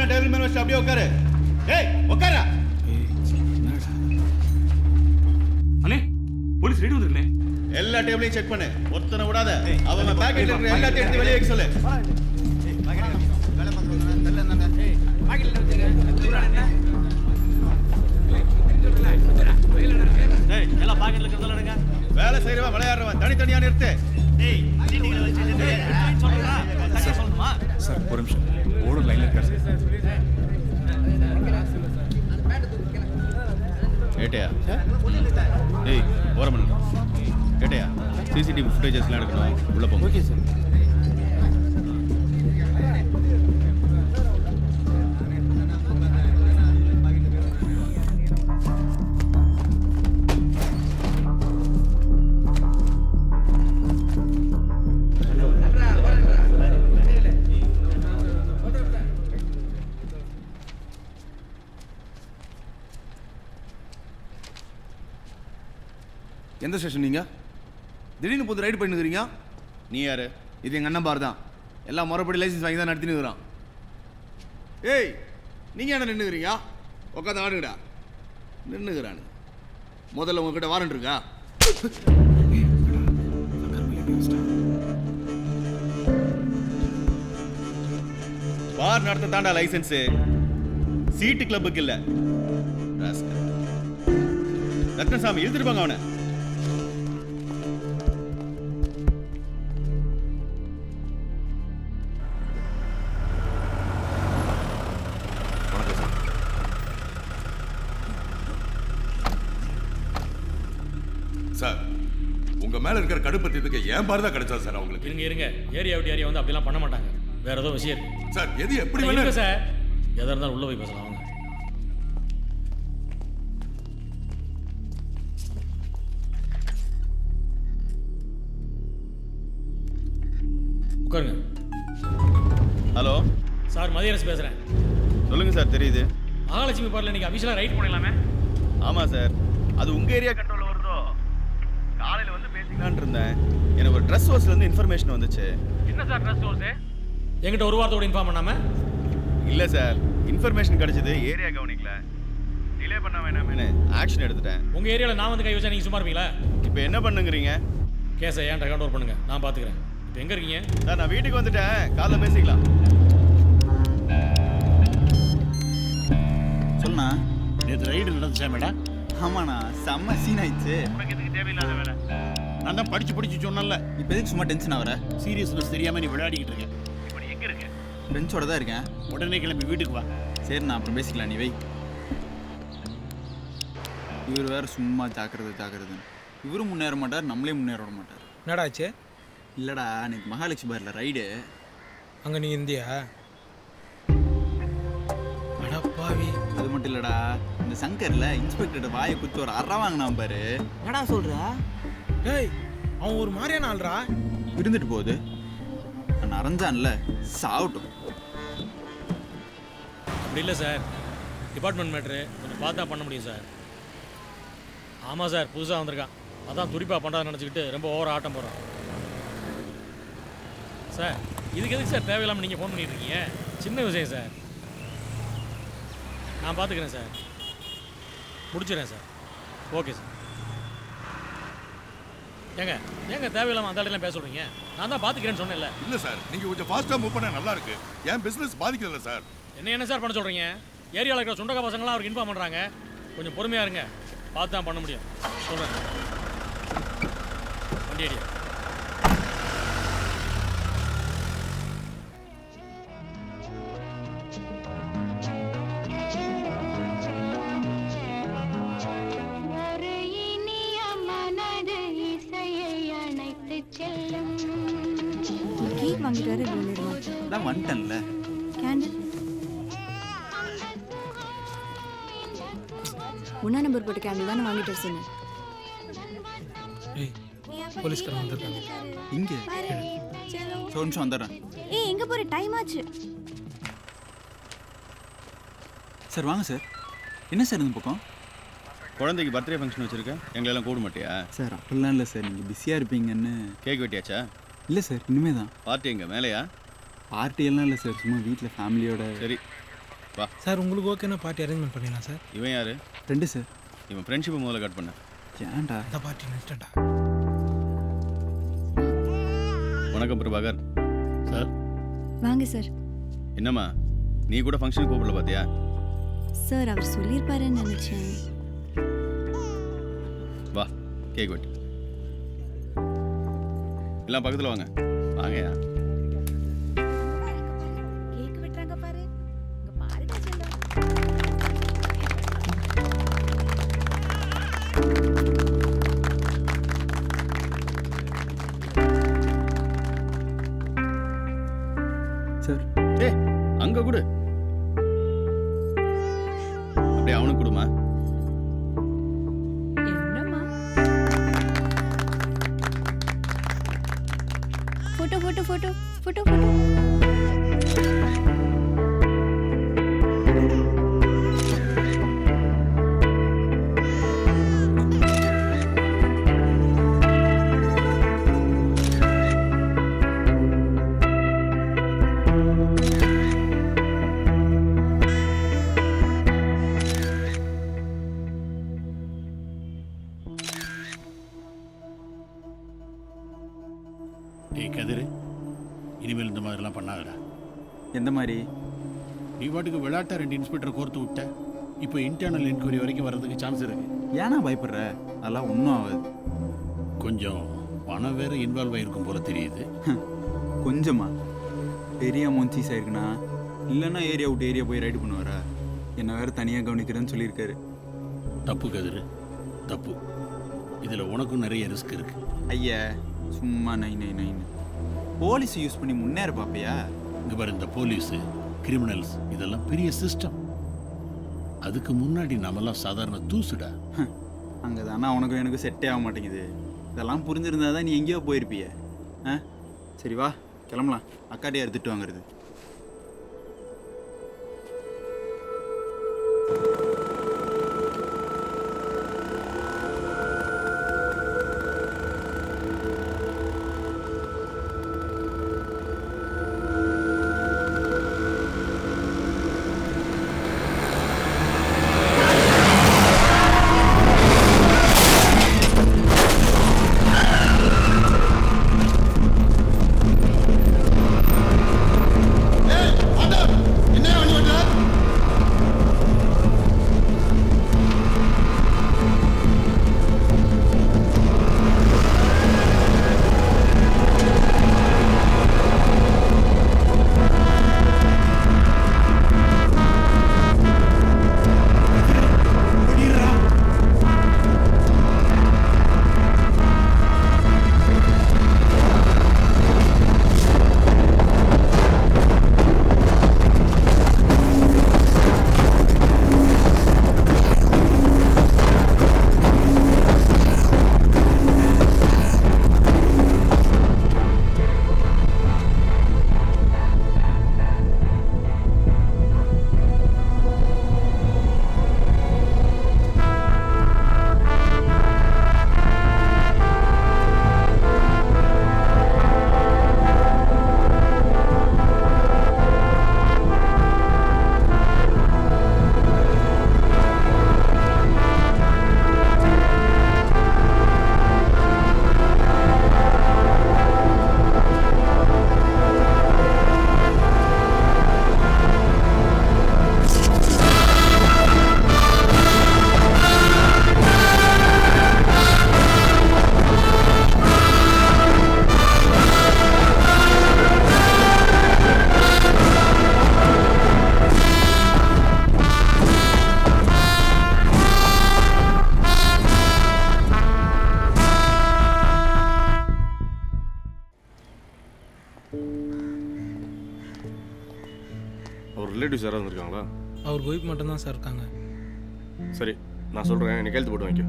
டேபிள் மேல வச்சு அப்படியே உட்காரு. ஏய் உட்காரா. அண்ணே போலீஸ் ரெடி வந்துருக்கே. எல்லா டேபிளையும் செக் பண்ணு, ஒருத்தனை விடாத. அவங்க பாக்கெட்ல இருக்கிற எல்லாத்தையும் எடுத்து வெளியே வைக்க சொல்லு. எல்லாம் பாக்கெட்ல இருக்கிறதெல்லாம் எடுங்க. வேலை செய்யறவன் விளையாடுறவன் தனித்தனியா நிறுத்து. டேய் சீட்டிங்களை வச்சிட்டு சொல்றா தக்க சொல்லணுமா? சார் ஒரு நிமிஷம் ஓடு லைன்ல இருக்காரு. கேட்டியா? ஏய் ஓரம் பண்ணு. கேட்டியா? சிசிடிவி ஃபுட்டேஜஸ்லாம் எடுக்கணும், உள்ள போங்க. Okay sir. எந்த ஸ்டேஷன் நீங்க? திடீர்னு போது ரைடு பண்ணிக்கிறீங்க. நீ யாரு? இது எங்கள் அண்ணன் பார் தான். எல்லாம் முறைப்படி லைசன்ஸ் வாங்கி தான் நடத்தின்னு இருக்கிறான். ஏய் நீங்கள் என்ன நின்றுக்கிறீங்க? உட்காந்து ஆடுங்கடா. நின்றுக்கிறானு முதல்ல உங்ககிட்ட வாரண்ட் இருக்கா? பார் நடத்த தாண்டா லைசன்ஸ், சீட்டு கிளப்புக்கு இல்ல. ரத்னசாமி இழுத்துருப்பாங்க அவனை. சார் உங்க மேல இருக்கிற கடுப்பத்திற்கு ஏன் பாரு தான் கிடைச்சா சார் அவங்களுக்கு? இருங்க இருங்க, ஏரியா விட்டு ஏரியா வந்து அப்படிலாம் பண்ண மாட்டாங்க. வேற ஏதோ விஷயம் இருக்கு சார். எது எப்படி வேணும் சார், எதா இருந்தாலும் உள்ள போய் பேசலாம். வாங்க. உட்காருங்க. ஹலோ சார் மதியரசு பேசுகிறேன். சொல்லுங்கள் சார். தெரியுது. மகாலட்சுமி பார்ல நீங்கள் அஃபிஷியலாக ரைட் பண்ணிடலாமே? ஆமாம் சார். அது உங்கள் ஏரியா கண்ட்ரோலில் வருதோ? காலையில் வந்து பேசிக்கலான் இருந்தேன். எனக்கு ஒரு ட்ரெஸ் ஹவுஸ்லேருந்து இன்ஃபர்மேஷன் வந்துச்சு. என்ன சார் ட்ரெஸ் ஹவுஸு? என்கிட்ட ஒரு வாரத்தோட இன்ஃபார்ம் பண்ணாமல்? இல்லை சார், இன்ஃபர்மேஷன் கிடைச்சது, ஏரியா கவனிக்கல. டிலே பண்ண வேணாமேனு ஆக்ஷன் எடுத்துட்டேன். உங்கள் ஏரியாவில் நான் வந்து கை வச்சா நீங்கள் சும்மா இருப்பீங்களா? இப்போ என்ன பண்ணுங்கிறீங்க? கேஸை ஏன் ரெக்கார்ட் ஓவர் பண்ணுங்க, நான் பார்த்துக்கிறேன். இப்போ எங்கே இருக்கீங்க? சார் நான் வீட்டுக்கு வந்துட்டேன், காலைல பேசிக்கலாம். சொல்லுண்ணா. நேற்று ரைடு நடந்துச்சா மேடம்? ஆமாண்ணா, செம்ம சீன் ஆயிடுச்சு. உனக்கு எதுக்கு தேவையில்லாத வேலை? நான் தான் படிச்சு சொன்னல. இப்போ எதுக்கு சும்மா டென்ஷன் ஆகிற? சீரியஸ்னஸ் தெரியாமல் நீ விளையாடிக்கிட்டு இருக்க. இப்போ நீ எங்கே இருக்க? ஃப்ரெண்ட்ஸோட தான் இருக்கேன். உடனே கிளம்பி வீட்டுக்கு வா. சரிண்ணா, அப்புறம் பேசிக்கலாம். நீ வை. இவர் வேறு சும்மா ஜாக்கிரதை. இவரும் முன்னேற மாட்டார், நம்மளே முன்னேற விட மாட்டார். என்னடாச்சு? இல்லைடா, எனக்கு மகாலட்சுமி பார்ல ரைடு. அங்கே நீ இந்தியா? அடப்பாவி. அது மட்டும் இல்லைடா, இந்த சங்கரில் இன்ஸ்பெக்டர் வாயை குத்து ஒரு அற வாங்கினான் பாரு. என்னடா சொல்கிறா? டேய், அவன் ஒரு மாதிரியான ஆள்றா. இருந்துட்டு போகுது. நான் அரைஞ்சான்ல, சாவட்டும். அப்படி இல்லை சார், டிபார்ட்மெண்ட் மேட்ரு கொஞ்சம் பார்த்தா பண்ண முடியும் சார். ஆமாம் சார், புதுசாக வந்திருக்கான். அதான் துடிப்பாக பண்ணுறான்னு நினச்சிக்கிட்டு ரொம்ப ஓவராக ஆட்டம் போகிறான் சார். இதுக்கு எதுக்கு சார் தேவையில்லாமல் நீங்கள் ஃபோன் பண்ணிட்டு இருக்கீங்க? சின்ன விஷயம் சார், நான் பார்த்துக்கிறேன் சார், முடிச்சிடுறேன் சார். Okay sir. ஏங்க தேவையில்லாமல் அந்த இடத்துல பேச சொல்கிறீங்க? நான் தான் பார்த்துக்கிறேன்னு சொன்னேன்ல. இல்லை சார், நீங்கள் கொஞ்சம் ஃபாஸ்ட்டாக மூவ் பண்ண நல்லா இருக்கு. என் பிஸ்னஸ் பாதிக்கல சார். என்ன சார் பண்ண சொல்கிறீங்க? ஏரியாவில் இருக்கிற சுண்டக்கா பசங்களாம் அவருக்கு இன்ஃபார்ம் பண்ணுறாங்க. கொஞ்சம் பொறுமையாக இருங்க, பார்த்து தான் பண்ண முடியும். சொல்கிறேன். வண்டி அடியா. கேக் வாங்கிட்டாரு. அதான் வந்துட்டேன்ல. கேண்டில் 1 நம்பர் போட்ட கேண்டில் தானே வாங்கிட்டு சொன்னேன். ஏய், போலீஸ்காரன் வந்திருக்காங்க. இங்கே ஒரு நிமிஷம் வந்துடுறேன். ஏய், எங்கே போகிற? டைம் ஆச்சு. சார் வாங்க சார். என்ன சார் இந்த பக்கம்? குழந்தைக்கு பர்த்டே ஃபங்க்ஷன் வச்சுருக்கேன், எங்களெல்லாம் கூட மாட்டியா? சார் அப்படிலாம் இல்லை சார், நீங்கள் பிஸியாக இருப்பீங்கன்னு. கேக் வெட்டியாச்சா? இல்லை சார், இனிமே தான். பார்ட்டி எங்கே மேலேயா? பார்ட்டியெல்லாம் இல்லை சார், சும்மா வீட்டில் ஃபேமிலியோட. சரி வா சார். உங்களுக்கு ஓகேனா பார்ட்டி அரேஞ்ச்மெண்ட் பண்ணிடலாம் சார். இவன் யார்? Friend sir. இவன் ஃப்ரெண்ட்ஷிப்பை முதல்ல கட் பண்ண. ஏன்டா? இந்த பார்ட்டி நிறுத்தண்டா. வணக்கம் பிரபாகர். சார் வாங்க சார். என்னம்மா, நீ கூட ஃபங்க்ஷனுக்கு கூப்பிடல பார்த்தியா? சார் அவர் சொல்லியிருப்பாருன்னு நினச்சேன். வா கேக் வெட்டு. எல்லாம் பக்கத்தில் வாங்க. வாங்கயா. கேக் வெட்டுறாங்க பாரு. இங்க பாருடா செல்லம். சார் ஏ அங்கே கொடு. அப்படியே அவனுக்கு கொடுமா. என்னம்மா? ஃபோட்டோ. ஏய் கதிர், இனிமேல் இந்த மாதிரிலாம் பண்ணாதடா. எந்த மாதிரி? நீ பாட்டுக்கு விளையாட்டை 2 இன்ஸ்பெக்டர் கோர்த்து விட்ட. இப்போ இன்டர்னல் என்கொயரி வரைக்கும் வர்றதுக்கு சான்ஸ் இருக்கு. ஏன்னா பயப்படுற? அதெல்லாம் ஒன்றும் ஆகாது. கொஞ்சம் பணம் வேற இன்வால்வ் ஆகிருக்கும் போல தெரியுது. கொஞ்சமா? பெரிய அமௌண்ட் சீஸ் ஆயிருக்குண்ணா. இல்லைன்னா ஏரியா விட்டு ஏரியா போய் ரைடு பண்ணுவாரா? என்னை வேறு தனியாக கவனிக்கிறேன்னு சொல்லியிருக்காரு. தப்பு கதிர், தப்பு. இதில் உனக்கும் நிறைய ரிஸ்க் இருக்கு. ஐயா சும்மா நைன்னு போலீஸ் யூஸ் பண்ணி முன்னேற பாப்பையா? இங்கே பாரு, இந்த போலீஸு, கிரிமினல்ஸ் இதெல்லாம் பெரிய சிஸ்டம். அதுக்கு முன்னாடி நம்மலாம் சாதாரண தூசுடா. அங்கே தானே உனக்கும் எனக்கு செட்டே ஆக மாட்டேங்குது. இதெல்லாம் புரிஞ்சிருந்தா தான் நீ எங்கேயோ போயிருப்பிய. ஆ சரி வா கிளம்பலாம். அக்காடியா எடுத்துட்டு வாங்குறது. அவர் ரிலேட்டிவ்ஸ் யாராவது இருக்காங்களா? அவர் ஒய்ஃப் மட்டும்தான் சார் இருக்காங்க. சரி, நான் சொல்கிறேன், நீ கையெழுத்து போட்டு வாங்கிக்கோ.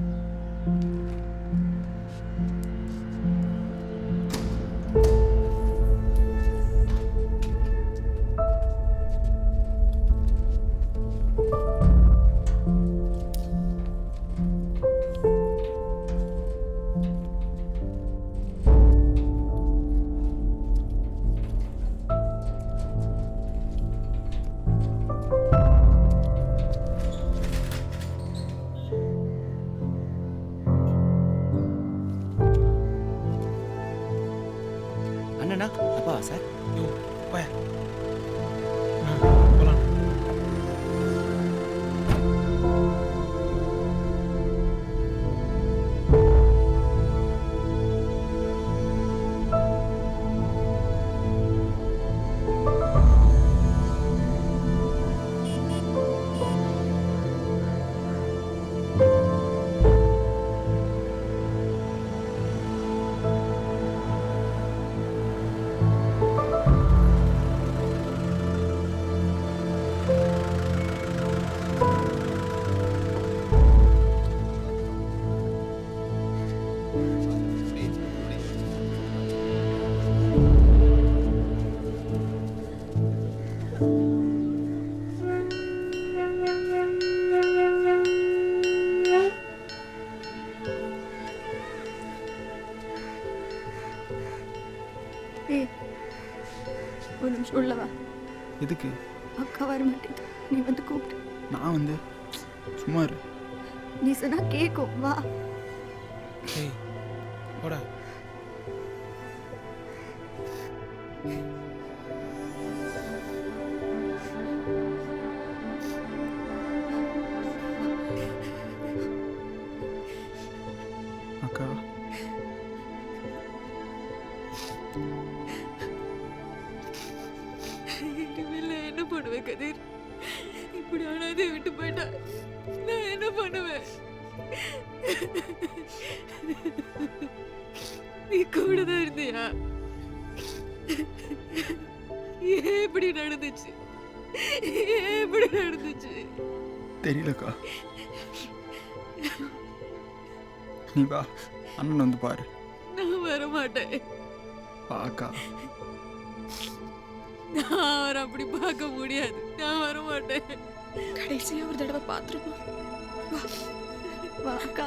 அண்ணா அப்பா சார் ஒரு நிமிஷம் உள்ள வா. எதுக்கு? அக்கா வர மாட்டேங்குது, நீ வந்து கூப்பிட்டு. நான் வந்து சும்மா இரு. நீ சொன்னா கேட்கும், வா. ஏய் போடா. அக்கா என்ன பண்ணுவேன் கதிர்? இப்படி அனாதை விட்டு போயிட்டா நான் என்ன பண்ணுவேன்? நீ கூட தான் இருந்தியா? ஏன் இப்படி நடந்துச்சு? ஏன் இப்படி நடந்துச்சு? தெரியலக்கா. நீ வா, அண்ணன் வந்து பாரு. நான் வர மாட்டேன். பாக்கா நான் அவர் அப்படி பார்க்க முடியாது. நான் வர மாட்டேன். கடைசியா ஒரு தடவை பாத்துருமா? வா அக்கா.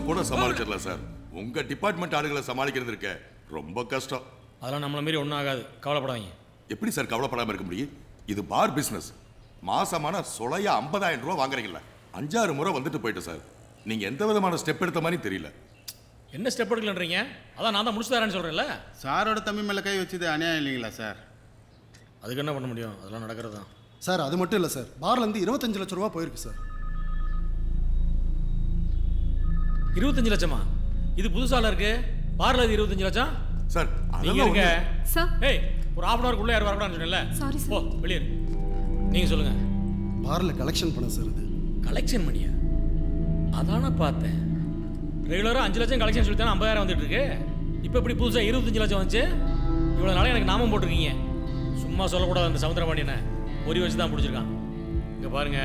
கூட சமாளிச்சிடலாம் சார். உங்க டிபார்ட்மெண்ட் ஆளுகளை சமாளிக்கிறது இருக்க ரொம்ப கஷ்டம். அதெல்லாம் நம்மள மீறி ஒன்றும் ஆகாது, கவலைப்படாதீங்க. எப்படி சார் கவலைப்படாமல் இருக்க முடியும்? இது பார் பிஸ்னஸ். மாசமான சொலையா 50,000 ரூபா வாங்குறீங்களா? 5-6 முறை வந்துட்டு போயிட்டு சார். நீங்க எந்த விதமான ஸ்டெப் எடுத்த மாதிரி தெரியல. என்ன ஸ்டெப் எடுக்கலன்றீங்க? அதான் நான் தான் முடிச்சு தரேன்னு சொல்றேன்ல. சாரோட தம்பி மேலே கை வச்சது அநியாயம் இல்லைங்களா சார்? அதுக்கு என்ன பண்ண முடியும்? அதெல்லாம் நடக்கிறது தான் சார். அது மட்டும் இல்லை சார், பார்லேருந்து 25 லட்சம் ரூபா போயிருக்கு சார். 25 லட்சமா? இது புதுசால இருக்கு. பார்ல 25 லட்சம் சார். நீங்க இருங்க சார். ஏய், ஒரு ½ hour குள்ள யார் வரக்கூடாதுன்னு சொன்னேன்ல. Sorry sir. ஓ, வெளியே நீங்க சொல்லுங்க. பார்ல கலெக்ஷன் பண்ண சார். இது கலெக்ஷன் பண்ணியா? அதான பார்த்தேன். ரெகுலரா 5 லட்சம் கலெக்ஷன் சொல்லி தானே 50,000 வந்துட்டு இருக்கு. இப்போ இப்படி புதுசா 25 லட்சம் வந்துச்சு. இவ்வளவு நாளா எனக்கு நாமம் போட்டிருக்கீங்க. சும்மா சொல்லக்கூடாது. அந்த சமுத்திரபாண்டியனை பொறி வச்சு தான் பிடிச்சிருக்கான். இங்க பாருங்க,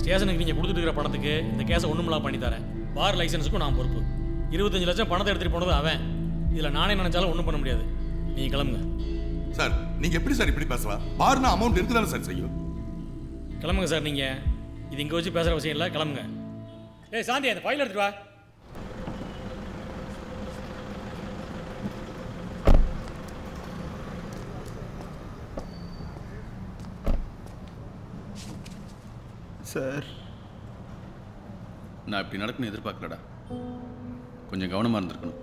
ஸ்டேஷனுக்கு நீங்க கொடுத்துட்டு இருக்கிற பணத்துக்கு இந்த கேஸை ஒண்ணுமில்லா பண்ணி தரேன். பார் லைசன்ஸுக்கும் நான் பொறுப்பு. 25 லட்சம் பணத்தை எடுத்துட்டு போனது அவன். இதுல நானே நினைச்சாலும் ஒன்றும் பண்ண முடியாது. நீங்க கிளம்புங்க. சார், நீங்க எப்படி சார் இப்படி பேசலாம்? பார்னா அமௌண்ட் இருக்குதானே சார் செய்யும். கிளம்புங்க சார். நீங்க இது இங்க வச்சு பேசுற விஷயம் இல்லை. கிளம்புங்க. ஏய் சாந்தி, அந்த ஃபைல் எடுத்துட்டு வா. சார், நான் இப்படி நடக்கணும்னு எதிர்பார்க்கலடா. கொஞ்சம் கவனமாக இருந்திருக்கணும்.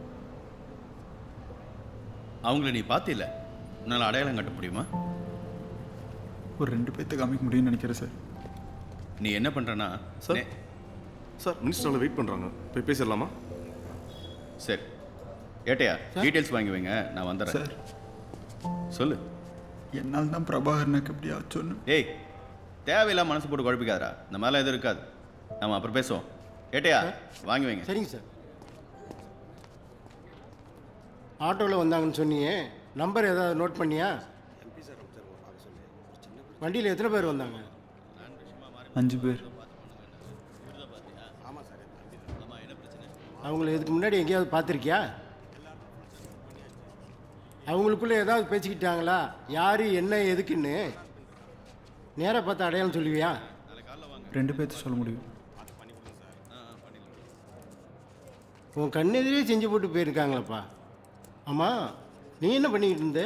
அவங்கள நீ பார்த்தில்ல, உன்னால் அடையாளம் காட்ட முடியுமா? ஒரு 2 பேர்த்த காமிக்க முடியும்னு நினைக்கிறேன் சார். நீ என்ன பண்ணுறனா சார்? சார், மினிஸ்டரில் வெயிட் பண்ணுறாங்க, போய் பேசிடலாமா? சரி, ஏட்டையா டீட்டெயில்ஸ் வாங்கி வைங்க, நான் வந்துடுறேன். சார் சொல்லு. என்னால் தான் பிரபாகரனுக்கு எப்படி ஆச்சோன்னு. ஏய், தேவையில்லாம மனசு போட்டு குழப்பிக்காதரா. இந்த மாதிரிலாம் எதுவும் இருக்காது. நம்ம அப்புறம் பேசுவோம். ஏட்டையா வாங்கி வைங்க. சரிங்க சார். ஆட்டோவில் வந்தாங்கன்னு சொன்னியே, நம்பர் ஏதாவது நோட் பண்ணியா? வண்டியில் எத்தனை பேர் வந்தாங்க? 5 பேர். அவங்கள இதுக்கு முன்னாடி எங்கேயாவது பார்த்துருக்கியா? அவங்களுக்குள்ளே ஏதாவது பேசிக்கிட்டாங்களா? யார் என்ன எதுக்குன்னு நேராக பார்த்து அடையாளம் சொல்லுவியா? 2 பேர்த்து சொல்ல முடியும். உன் கண்ணெதிரே செஞ்சு போட்டு போயிருக்காங்களப்பா. ஆமாம், நீ என்ன பண்ணிக்கிட்டு இருந்த?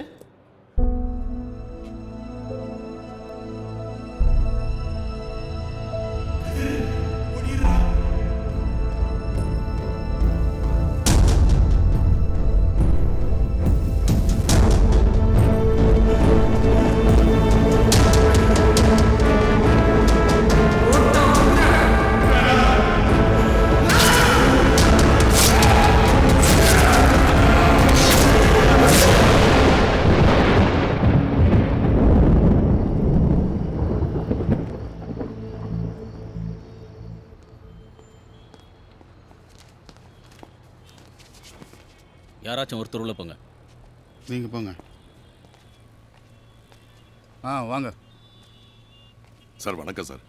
யாராச்சும் ஒருத்தர் உள்ள போங்க. நீங்கள் போங்க. வாங்க சார். வணக்கம் சார்.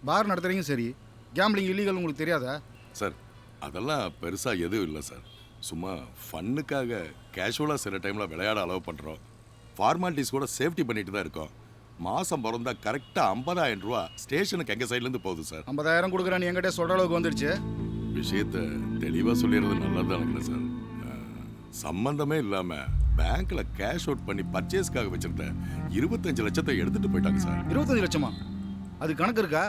பார் நடத்துறீங்க சரி, கேம்பிளிங் இல்லீகல் உங்களுக்கு தெரியாதா? சார், அதெல்லாம் பெருசாக எதுவும் இல்லை சார். சும்மா ஃபன்னுக்காக கேஷுவலாக சில டைமில் விளையாட அலோவ் பண்ணுறோம். ஃபார்மாலிட்டிஸ் கூட சேஃப்டி பண்ணிட்டு தான் இருக்கோம். மாசம் பிறந்தா கரெக்டா 50,000 ரூபா ஸ்டேஷனுக்கு எங்க சைடுல இருந்து போகுது சார். 50,000 கொடுக்குறான்னு என்கிட்ட சொல்ற அளவுக்கு வந்துடுச்சு. விஷயத்த தெளிவா சொல்லிடுறது நல்லதுதான் நினைக்கிறேன் சார். சம்பந்தமே இல்லாம பேங்க்ல கேஷ் அவுட் பண்ணி பர்ச்சேஸ்க்காக வச்சிருந்த 25 லட்சத்தை எடுத்துட்டு போயிட்டாங்க சார். 25 லட்சமா? அது கணக்கு இருக்கா?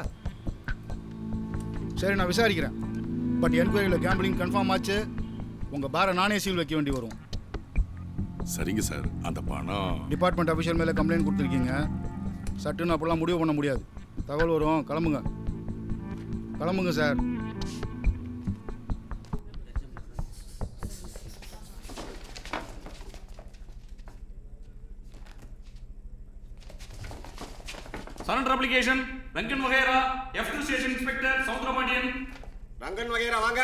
சரி, நான் விசாரிக்கிறேன். பட் என்கொயரியில் கேம்பிளிங் கன்ஃபார்ம் ஆச்சு. உங்கள் பாரை நானே சீல் வைக்க வேண்டி வரும். சரிங்க சார். அந்த பணம் டிபார்ட்மெண்ட் அஃபிஷியல் மேலே கம்ப்ளைண்ட் கொடுத்துருக்கீங்க. சட்டுன்னு அப்படிலாம் முடிவு பண்ண முடியாது. தகவல் வரும். கிளம்புங்க கிளம்புங்க சார். சரண்டர் அப்ளிகேஷன் ரங்கன் வகைரா F2 station inspector Soundarapandian. Rangan வகைரா வாங்க.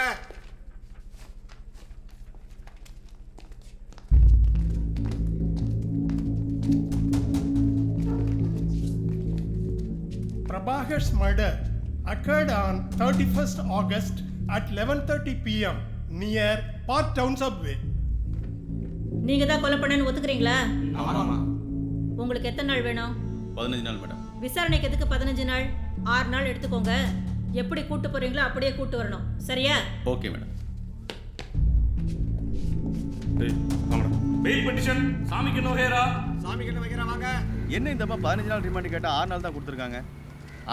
Prabhakar's murder occurred on 31st August at 11:30 p.m. near Park Township Way. நீங்க தான் கொலை பண்ணேன்னு ஒத்துக்கிறீங்களா? ஆமாமா. உங்களுக்கு எத்தனை நாள் வேணும்? 15 நாள் மேடம். விசாரணைக்கு எதுக்கு 15 நாள்? 6 நாள் எடுத்துக்கோங்க. எப்படி கூட்டு போறீங்களோ அப்படியே கூட்டு வரணும். சரியா? Okay madam. பெயில் பெட்டிஷன் சாமிக்கு நோஹேரா. சாமிக்கு நோஹேரா வாங்க. என்ன இந்த அம்மா 15 நாள் ரிமாண்ட் கேட்டா 6 நாள் தான் கொடுத்துருக்காங்க.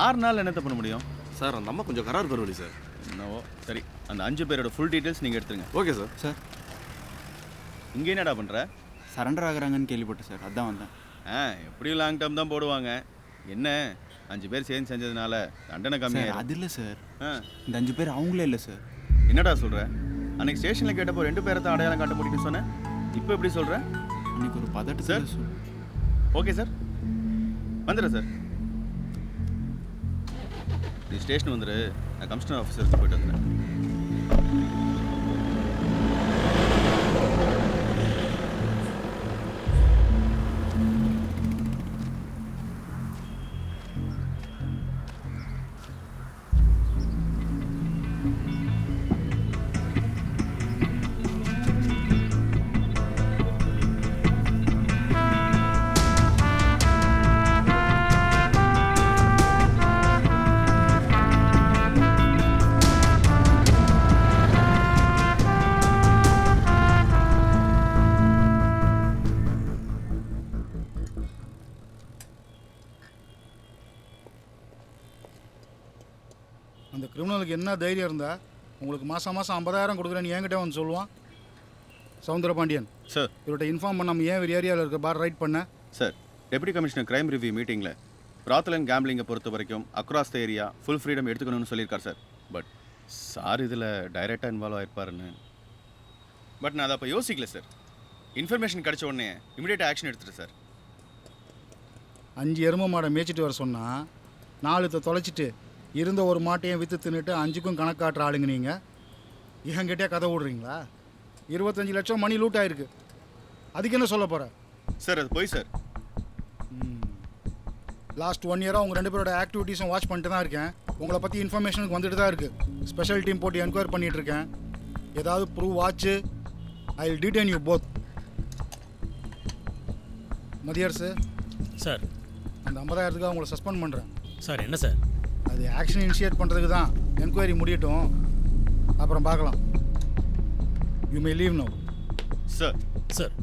6 நாள் என்னத்த பண்ண முடியும் சார்? அந்த அம்மா கொஞ்சம் கரார் பரவாயில்லை சார். என்னவோ சரி, அந்த 5 பேரோட ஃபுல் டீட்டெயில்ஸ் நீங்கள் எடுத்துருங்க. Okay sir. சார் இங்கே என்னடா பண்ணுற? சரண்டர் ஆகுறாங்கன்னு கேள்விப்பட்டேன் சார், அதான் வந்தேன். எப்படியும் லாங் டேர்ம் தான் போடுவாங்க. என்ன 5 பேர் சேர்ந்து செஞ்சதுனால தண்டனை கம்மியாக? அது இல்லை சார், இந்த 5 பேர் அவங்களே இல்லை சார். என்னடா சொல்கிற? அன்னைக்கு ஸ்டேஷனில் கேட்டப்போ 2 பேரை தான் அடையாளம் காட்ட முடியும்னு சொன்னேன். இப்போ எப்படி சொல்கிற? அன்னைக்கு ஒரு பதட்டு சார். ஓகே சார், வந்துடுறேன் சார். நீ ஸ்டேஷன் வந்துடு, நான் கமிஷனர் ஆஃபீஸருக்கு போயிட்டு வந்துடுறேன். அந்த கிரிமினலுக்கு என்ன தைரியம் இருந்தால் உங்களுக்கு மாதம் 50,000 கொடுக்குறேன்னு என்கிட்ட வந்து சொல்லுவான். சவுந்தரபாண்டியன் சார், இவர்கிட்ட இன்ஃபார்ம் பண்ணாமல் ஏன் ஒரு ஏரியாவில் இருக்க பார் ரைட் பண்ண? Sir, deputy commissioner crime review மீட்டிங்கில் பிராத்தல் அண்ட் கேம்பிளிங்கை பொறுத்த வரைக்கும் across the area full freedom எடுத்துக்கணும்னு சொல்லியிருக்கார் சார். பட் சார் இதில் டைரெக்டாக இன்வால்வ் ஆகிருப்பாருன்னு. பட் நான் அதை அப்போ யோசிக்கல சார். இன்ஃபர்மேஷன் கிடச்ச உடனே இமீடியட்டாக ஆக்ஷன் எடுத்துட்டு சார். 5 எருமை மாடை மேய்ச்சிட்டு வர சொன்னால் 4 தொலைச்சிட்டு இருந்த ஒரு மாட்டையும் விற்று தின்னுட்டு 5க்கும் கணக்காட்டுற ஆளுங்க நீங்கள். என்கிட்டே கதை விடுறீங்களா? 25 லட்சம் மணி லூட் ஆயிருக்கு. அதுக்கு என்ன சொல்ல போகிற? சார் அது போய் சார். லாஸ்ட் 1 இயராக உங்கள் 2 பேரோட ஆக்டிவிட்டீஸும் வாட்ச் பண்ணிட்டு தான் இருக்கேன். உங்களை பற்றி இன்ஃபர்மேஷனுக்கு வந்துட்டு தான் இருக்குது. ஸ்பெஷல் டீம் போட்டு என்கொயரி பண்ணிகிட்ருக்கேன். ஏதாவது ப்ரூவ் ஆச்சு, I will detain you both. Mathiyarasu sir, அந்த 50,000த்துக்கு உங்களை சஸ்பெண்ட் பண்ணுறேன். சார் என்ன சார்? அது ஆக்ஷன் இனிஷியேட் பண்ணுறதுக்கு தான். என்கொயரி முடியட்டும், அப்புறம் பார்க்கலாம். You may leave no. Sir. Sir,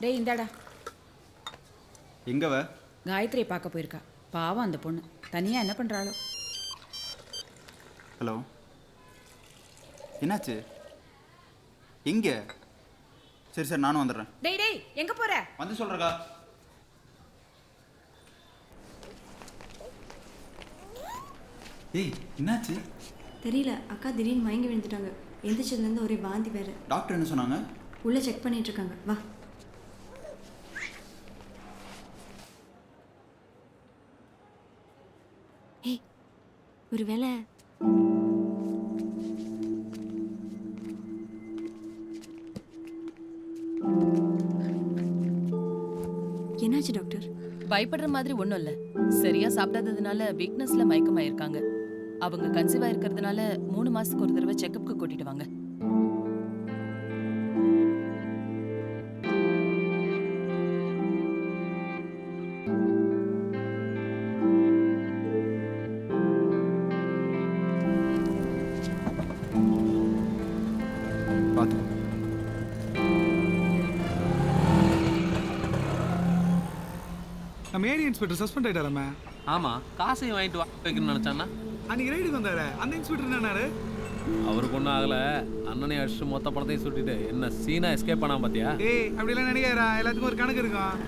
டேய் இந்தாடா. எங்கவ? காயத்ரியை பார்க்க போயிருக்கா. பாவம் அந்த பொண்ணு தனியாக என்ன பண்ணுறாளோ. ஹலோ, என்னாச்சு? எங்கே? சரி சார், நானும் வந்துடுறேன். டேய் டேய் எங்கே போகிற? வந்து சொல்கிறக்கா. ஏய், என்னாச்சு? தெரியல, அக்கா திடீர்னு மயங்கி விழுந்துட்டாங்க. எந்திரிச்சதுலேருந்து ஒரே வாந்தி வேறு. டாக்டர் என்ன சொன்னாங்க? உள்ளே செக் பண்ணிட்டு இருக்காங்க. வா. ஏய், ஒரு வேளை என்ன என்னாச்சு டாக்டர்? பயப்படுற மாதிரி ஒன்றும் இல்லை. சரியா சாப்பிடாததுனால வீக்னஸ்ல மயக்கமாயிருக்காங்க. அவங்க கன்சீவ் ஆயிருக்கிறதுனால 3 மாசத்துக்கு ஒரு தடவை செக்கப்புக்கு கூட்டிட்டு வாங்க. நம்ம ஏரியா இன்ஸ்பெக்டர் சஸ்பெண்ட் ஆயிட்டாராமே. ஆமா, காசையும் வாங்கிட்டு வைக்கணும்னு நினைச்சானா? அன்னைக்கு ரைடுக்கு வந்தாரு அந்த இன்ஸ்பெக்டர் என்னன்னாரு? அவருக்கு ஒன்றும் ஆகல. அண்ணனை அடிச்சு மொத்த படத்தையும் சுட்டிட்டு என்ன சீனா எஸ்கேப் பண்ணாம பாத்தியா? ஏய் அப்படிலாம் நினைக்கிறா, எல்லாத்துக்கும் ஒரு கணக்கு இருக்கும்.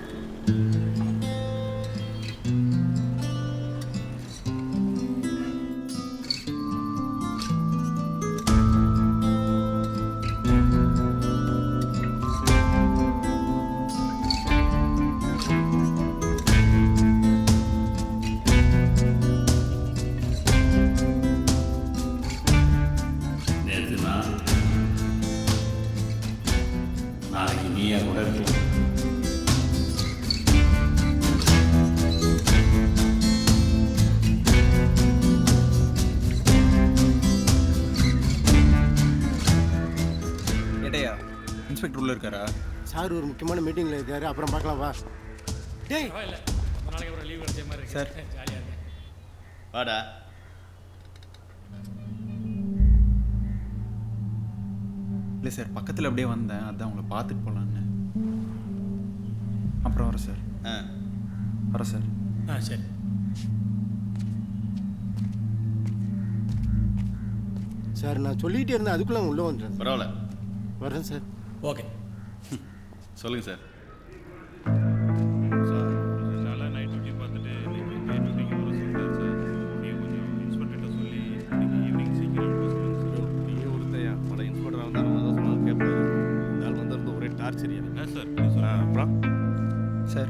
நாளைக்கு நீயா கூட இருக்கலாம். ஏட்டையா இன்ஸ்பெக்டர் உள்ள இருக்காரா? சார் ஒரு முக்கியமான மீட்டிங்ல இருக்காரு, அப்புறம் பார்க்கலாம் வா. டேய் நாளைக்கு அப்புறம் லீவ் கிடைச்ச மாதிரி இருக்கு. சார் ஜாலியா இருக்கு. வாடா. இல்லை சார், பக்கத்தில் அப்படியே வந்தேன், அதான் உங்களை பார்த்துட்டு போகலான்னு. அப்புறம் வரேன் சார். வரேன் சார். சரி. சார் நான் சொல்லிகிட்டே இருந்தேன், அதுக்குள்ளே உள்ளே வந்துட்டேன். பரவாயில்ல. வரேன் சார். ஓகே. சொல்லுங்க சார். சார்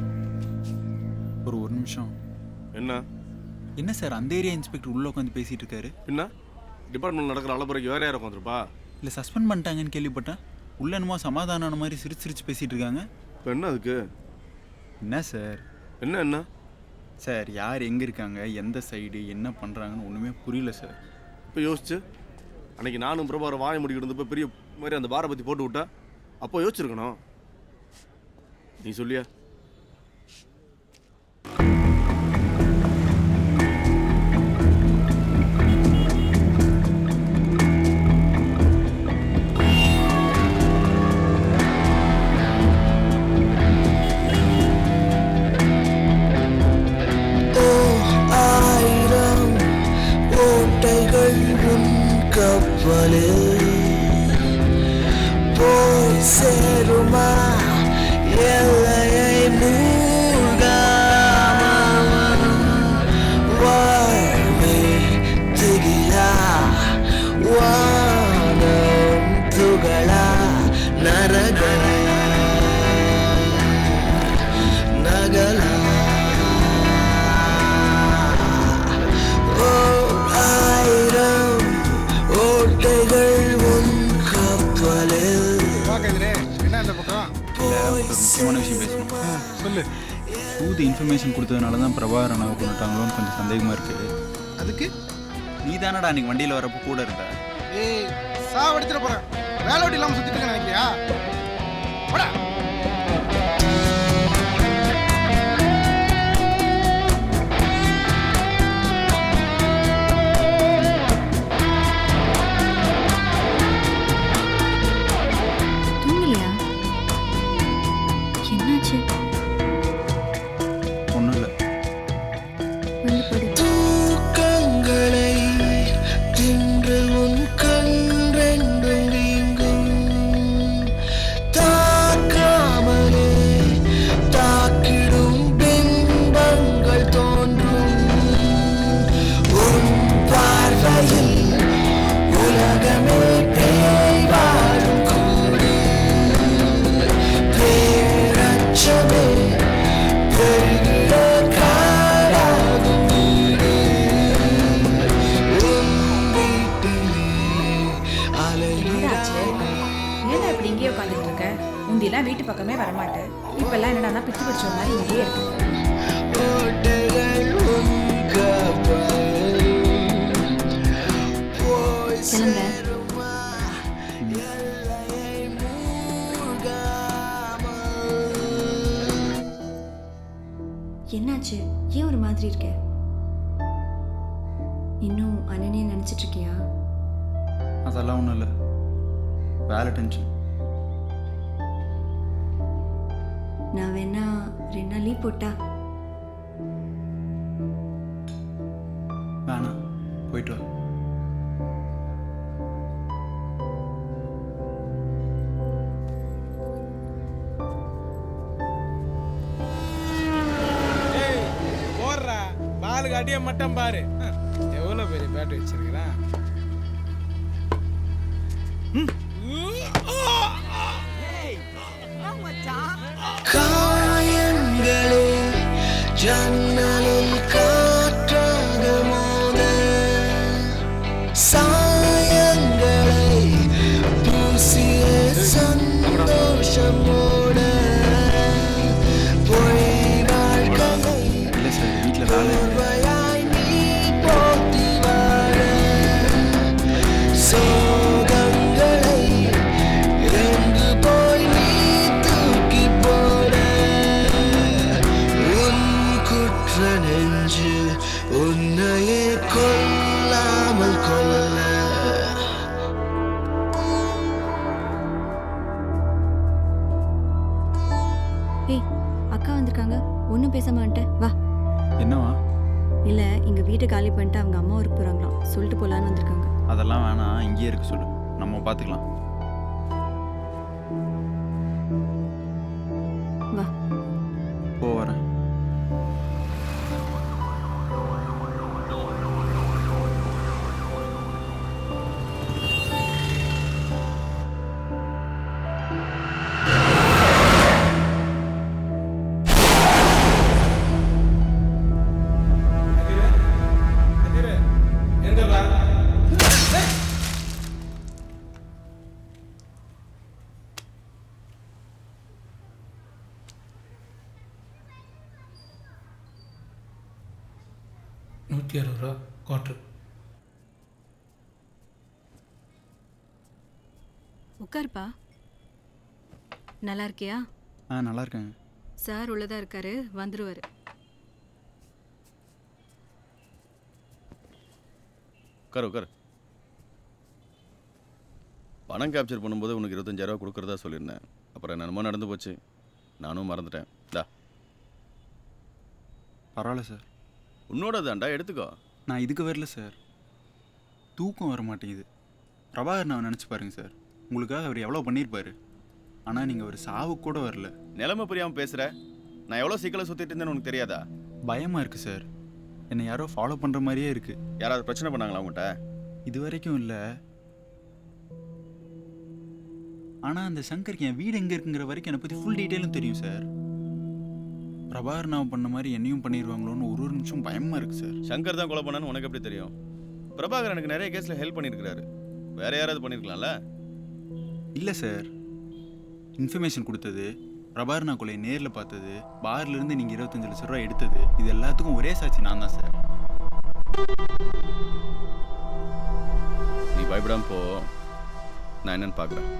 ஒரு நிமிஷம். என்ன சார் அந்த ஏரியா இன்ஸ்பெக்டர் உள்ள உட்காந்து பேசிட்டு இருக்காரு? என்ன டிபார்ட்மெண்ட் நடக்கிற அளப்புறைக்கு வேற யாரும் உட்காந்துருப்பா? இல்லை சஸ்பெண்ட் பண்ணிட்டாங்கன்னு கேள்விப்பட்டேன். உள்ள என்னமோ சமாதான மாதிரி சிரிச்சு சிரிச்சு பேசிட்டு இருக்காங்க. இப்போ என்ன அதுக்கு? என்ன சார்? என்ன சார் யார் எங்கே இருக்காங்க, எந்த சைடு, என்ன பண்ணுறாங்கன்னு ஒன்றுமே புரியல சார். இப்போ யோசிச்சு அன்னைக்கு நானும் பிரபாரம் வாய முடிக்கிட்டு இருந்தப்போ பெரிய மாதிரி அந்த பாரை பற்றி போட்டு விட்டா அப்போ யோசிச்சிருக்கணும். நீ சொல்லியா? போய் சேருமா எல்லையை வாழ்வே திகிலா வானம் துகளா நரகா நகலா ஆயிரம் ஓட்டைகள் உன் கப்பலில். என்ன இந்த பக்கம்? முக்கியமான விஷயம் பேசணும். சொல்லு. தூது இன்ஃபர்மேஷன் கொடுத்ததுனால தான் பிரபாகர் அண்ணாவை கொண்டுட்டாங்களோன்னு கொஞ்சம் சந்தேகமாக இருக்குது. அதுக்கு நீ தானடா அன்னைக்கு வண்டியில் வரப்போ கூட இருந்த. ஏய் சாவடிச்சிட போறேன். வேலை வெட்டி இல்லாமல் சுற்றிட்டு இருக்க நினைக்கிறியா? போடா. தூங்கலையா? என்னாச்சு? ஒன்றும் இல்லை. வந்து படு. தூக்கங்களை தின்று உன் கண் ரெண்டும் நீங்கும் முந்திலாம் வீட்டு பக்கமே வரமாட்டேன். இப்பெல்லாம் என்னடா பித்து பிடிச்ச மாதிரி இங்கேயே இருக்கு. கிளம்புறேன். என்னாச்சு? ஏன் ஒரு மாதிரி இருக்க? இன்னும் அண்ணனே நினைச்சிட்டு இருக்கியா? அதெல்லாம் ஒன்றும் இல்லை, வேலை டென்ஷன். நான் வேணா 2 நாள் லீவ் போட்டா? வேணாம், போயிட்டு வா. போடுறா பாலுக்கு அடிய மட்டும் பாரு. எவ்வளோ பெரிய பேட் வச்சிருக்கிறேன். காயங்களே ஜன்னலில் காற்றாக மோத சாயங்களை பூசிய சந்தோஷமோட பொய் வாழ்க்கையை இல்லை சார், வீட்டில் வேலை இருக்கு. போர்வையாய் நீ போத்தி வாழ சோகங்களை எங்கு போய் நீ தூக்கி போட உன் குற்ற நெஞ்சு உன்னையே கொல்லாமல் கொல்ல. ஏய், அக்கா வந்திருக்காங்க. ஒன்றும் பேசாம வந்துட்டேன். வா. என்னவா? இல்லை, இங்கே வீட்டை காலி பண்ணிட்டு அவங்க அம்மா ஊருக்கு போகிறாங்களாம். சொல்லிட்டு போகலான்னு வந்திருக்காங்க. அதெல்லாம் வேணாம், இங்கேயே இருக்க சொல்லு, நம்ம பார்த்துக்கலாம். வா. போ, வரேன். ₹160 குவார்ட்ரு. உட்காருப்பா. நல்லா இருக்கியா? நல்லா இருக்கேங்க. சார் உள்ளதா இருக்காரு, வந்துருவாரு. உட்காரு. பணம் கேப்சர் பண்ணும்போது உனக்கு 25,000 கொடுக்குறதா சொல்லியிருந்தேன். அப்புறம் என்னமோ நடந்து போச்சு, நானும் மறந்துட்டேன். டா, பரவாயில்ல சார். உன்னோட தான்டா, எடுத்துக்கோ. நான் இதுக்கு வரல சார், தூக்கம் வர மாட்டேங்குது. பிரபாகர் நான் நினச்சி பாருங்க சார், உங்களுக்காக அவர் எவ்வளோ பண்ணியிருப்பாரு. ஆனால் நீங்கள் ஒரு சாவு கூட வரல. நிலைமை புரியாமல் பேசுகிற. நான் எவ்வளோ சிக்கலை சுற்றிட்டு இருந்தேன்னு உனக்கு தெரியாதா? பயமாக இருக்குது சார், என்னை யாரோ ஃபாலோ பண்ணுற மாதிரியே இருக்குது. யாராவது பிரச்சனை பண்ணாங்களா உங்கள்கிட்ட? இது வரைக்கும் இல்லை. ஆனால் அந்த சங்கருக்கு என் வீடு எங்கே இருக்குங்கிற வரைக்கும் என்னை பற்றி ஃபுல் டீட்டெயிலும் தெரியும் சார். பிரபாகர் நான் பண்ண மாதிரி என்னையும் பண்ணிடுவாங்களோன்னு ஒரு நிமிஷம் பயமாக இருக்குது சார். சங்கர் தான் கொலை பண்ணான்னு உனக்கு எப்படி தெரியும்? பிரபாகர் எனக்கு நிறைய கேஸில் ஹெல்ப் பண்ணியிருக்கிறாரு. வேற யாராவது பண்ணியிருக்கலாம்ல? இல்லை சார், இன்ஃபர்மேஷன் கொடுத்தது, பிரபாகர் நான் கொலையை நேரில் பார்த்தது, பார்லேருந்து நீங்கள் 25 லட்ச ரூபா எடுத்தது, இது எல்லாத்துக்கும் ஒரே சாட்சி நான் தான் சார். நீ பயப்படாம போ, நான் என்னன்னு பார்க்குறேன்.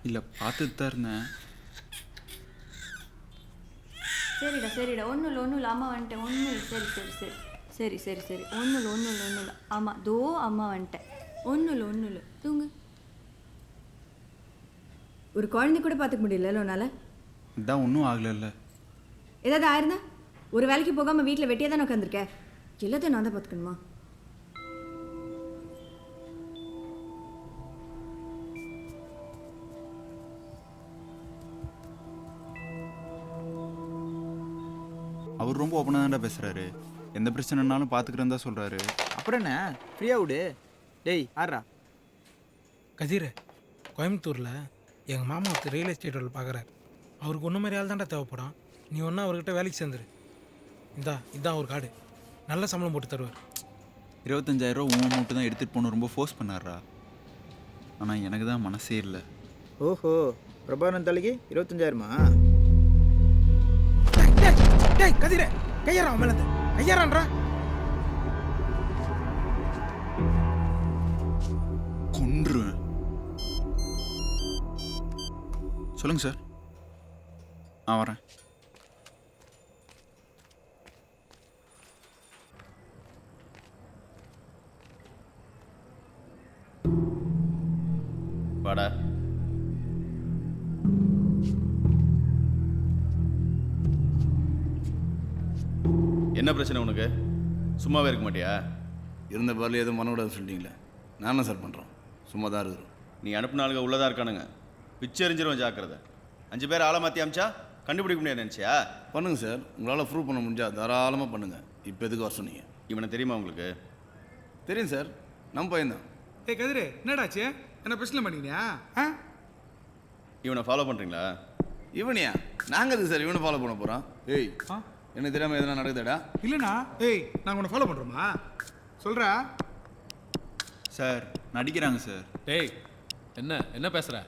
இல்லை, பார்த்துட்டு தான் இருந்தேன். சரிடா சரிடா ஒன்றும் இல்லை அம்மா வந்துட்டேன் ஒன்றும் இல்லை சரி ஒன்றும் இல்லை ஆமாம் தோ அம்மா வந்துட்டேன் ஒன்றும் இல்லை தூங்கு. ஒரு குழந்தை கூட பார்த்துக்க முடியல உன்னால. இதான் ஒன்றும் ஆகலைல்ல. ஏதாவது ஆயிருந்தா ஒரு வேலைக்கு போகாமல் வீட்டில் வெட்டியாக தானே உட்காந்துருக்கேன். எல்லாத்தையும் நான் தான் பார்த்துக்கணுமா? அவர் ரொம்ப ஓப்பனாக தான்டா பேசுகிறாரு. எந்த பிரச்சனைனாலும் பார்த்துக்கிறேன்னு தான் சொல்கிறாரு. அப்புறம் என்ன ஃப்ரீயாக விடு. டேய் ஆடுறா. கதிர், கோயம்புத்தூரில் எங்கள் மாமா ஒருத்தர் ரியல் எஸ்டேட் வேலை பார்க்குறாரு. அவருக்கு ஒன்று மாதிரி ஆள் தான்டா தேவைப்படும். நீ ஒன்றா அவர்கிட்ட வேலைக்கு சேர்ந்துரு. இதான் ஒரு கார்டு, நல்ல சம்பளம் போட்டு தருவார். 25,000 ரூபா உன் மட்டும் தான் எடுத்துகிட்டு போகணும் ரொம்ப ஃபோர்ஸ் பண்ணாரா. ஆனால் எனக்கு தான் மனசே இல்லை. ஓஹோ, பிரபானந்த் தலைக்கு 25,000மா? டேய் கதிரே, கையறான் மேலே கையறான்றா. கொன்றுவேன். சொல்லுங்க சார். வரேன். வாடா. என்ன பிரச்சனை உனக்கு? சும்மாவே இருக்க மாட்டியா? இருந்த பாரில் எதுவும் பண்ணக்கூடாதுன்னு சொல்லிட்டீங்களே, நான் என்ன சார் பண்ணுறோம்? சும்மா தான் இருக்கிறோம். நீ அனுப்பின ஆளுங்க உள்ளதாக இருக்கானுங்க. பிச்சை எறிஞ்சிருவோம், ஜாக்கிரதை. 5 பேர் ஆளை மாற்றி அமிச்சா கண்டுபிடிக்க முடியாது நினச்சியா? பண்ணுங்கள் சார், உங்களால் ப்ரூவ் பண்ண முடிஞ்சா தாராளமாக பண்ணுங்கள். இப்போ எதுக்கு வர சொன்னீங்க? இவனை தெரியுமா உங்களுக்கு? தெரியும் சார், நம்ம பையன்தான். ஏய் கதிரே, என்னடாச்சு? என்ன பிரச்சனை பண்ணிக்கிறியா? இவனை ஃபாலோ பண்ணுறீங்களா? இவனையா? நாங்கள் எதுக்கு சார் இவனை ஃபாலோ பண்ண போகிறோம்? ஏய், என்ன தெரியாமல் எதனா நடக்குதாடா? இல்லைண்ணா. ஏய், நாங்கள் உன்னை ஃபாலோ பண்ணுறோமா? சொல்கிறா சார். நடிக்கிறாங்க சார். டேய் என்ன பேசுகிற?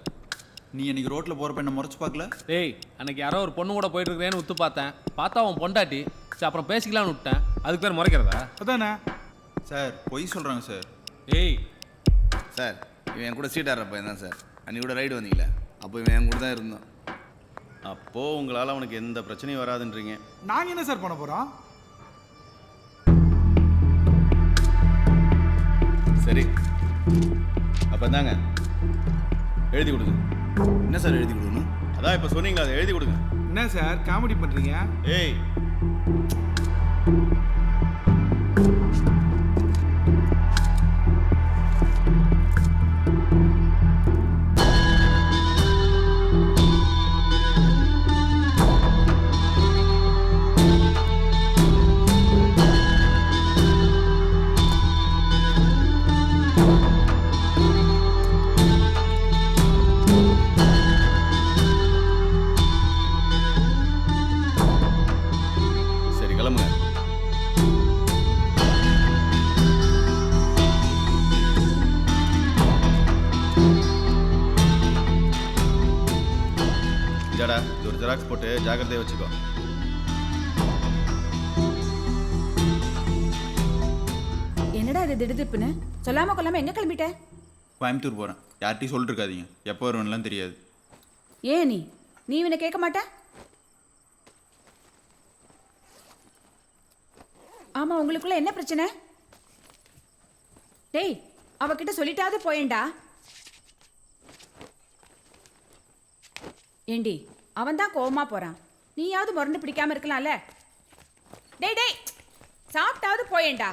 நீ அன்றைக்கி ரோட்டில் போகிறப்ப என்ன முறைச்சி பார்க்கல? டேய், அன்னைக்கு யாரோ ஒரு பொண்ணு கூட போயிட்டு இருக்கிறேன்னு உத்து பார்த்தா அவன் பொண்டாட்டி. சரி, அப்புறம் பேசிக்கலான்னு விட்டேன். அதுக்கு பேர் முறைக்கிறதா? அதானே சார். பொய் சொல்கிறாங்க சார். ஏய் சார், இவன் என் கூட சீட் ஆடுற பையன் தான் சார். அன்றைக்கி கூட ரைடு வந்தீங்களே, அப்போ இவன் என் கூட தான் இருந்தான். அப்போது உங்களால் அவனுக்கு எந்த பிரச்சனையும் வராதுன்றீங்க. நாங்கள் என்ன சார் பண்ண போகிறோம்? சரி, அப்போ தாங்க எழுதி கொடுங்க. என்ன சார் எழுதி கொடுக்கணும்? அதான் இப்போ சொன்னீங்களா, அதை எழுதி கொடுங்க. என்ன சார் காமெடி பண்ணுறீங்க? ஏய், சரி கிளம்புங்க. ஜடா, இது ஒரு ஜெராக்ஸ் போட்டு ஜாக்கிரதையாக வச்சுக்கோ. என்னடா இது திடுதிப்புன்னு சொல்லாம கொள்ளாம எங்க கிளம்பிட்ட? கோயம்புத்தூர் போகிறேன். யார்கிட்டையும் சொல்லிட்டு இருக்காதீங்க. எப்போ வருவேன்லாம் தெரியாது. ஏன் நீ இவனை கேட்க மாட்ட? ஆமா, உங்களுக்குள்ள என்ன பிரச்சனை? டேய், அவகிட்ட சொல்லிட்டாவது போயேன்டா. ஏண்டி, அவன் தான் கோவமா போறான், நீயாவது முரண்டு பிடிக்காம இருக்கலாம்ல. டேய் டேய், சாப்பிட்டாவது போயேன்டா.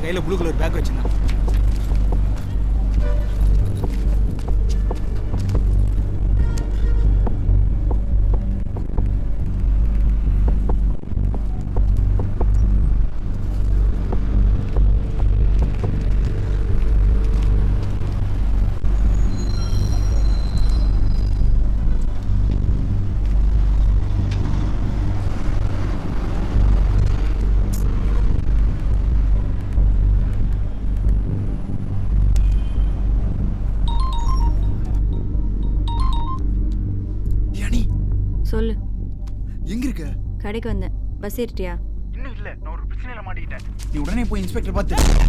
கையில் ப்ளூ கலர் பேக் வச்சுருந்தான். சொல்லு. எங்க இருக்க? கடைக்கு வந்தேன். பஸ் ஏறிட்டியா? இன்னும் இல்லை, நான் ஒரு பிரச்சனையில் மாட்டிக்கிட்டேன். நீ உடனே போய் இன்ஸ்பெக்டர் பார்த்து.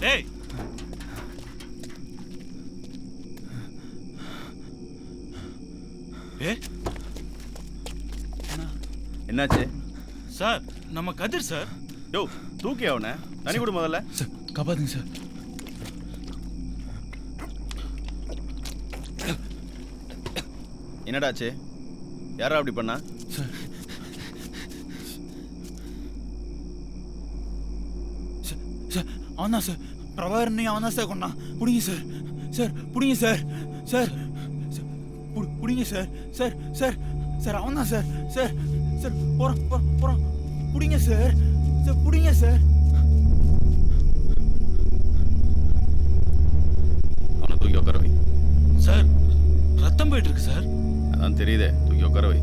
டேய் என்னாச்சு சார் நம்ம கதிர் சார். யோ தூக்கி அவனை தனி கொடு முதல்ல. சார் காப்பாத்துங்க சார். என்னடாச்சு? யாரா அப்படி பண்ணா? சார் சார் அவன் தான் சார், பிரபாகரனையும் அவன் தான் சார் கொண்டான். பிடிங்க சார், சார் பிடிங்க சார், சார் பிடிங்க சார், சார் சார் சார் அவன் தான் சார், சார் சார் போகிறான் போகிறான் போகிறான், பிடிங்க சார், சார் பிடிங்க சார். அவனை தூக்கி உட்கார வை. சார் ரத்தம் போயிட்டு இருக்கு சார். அதான் தெரியுதே, தூக்கி உட்கார வை.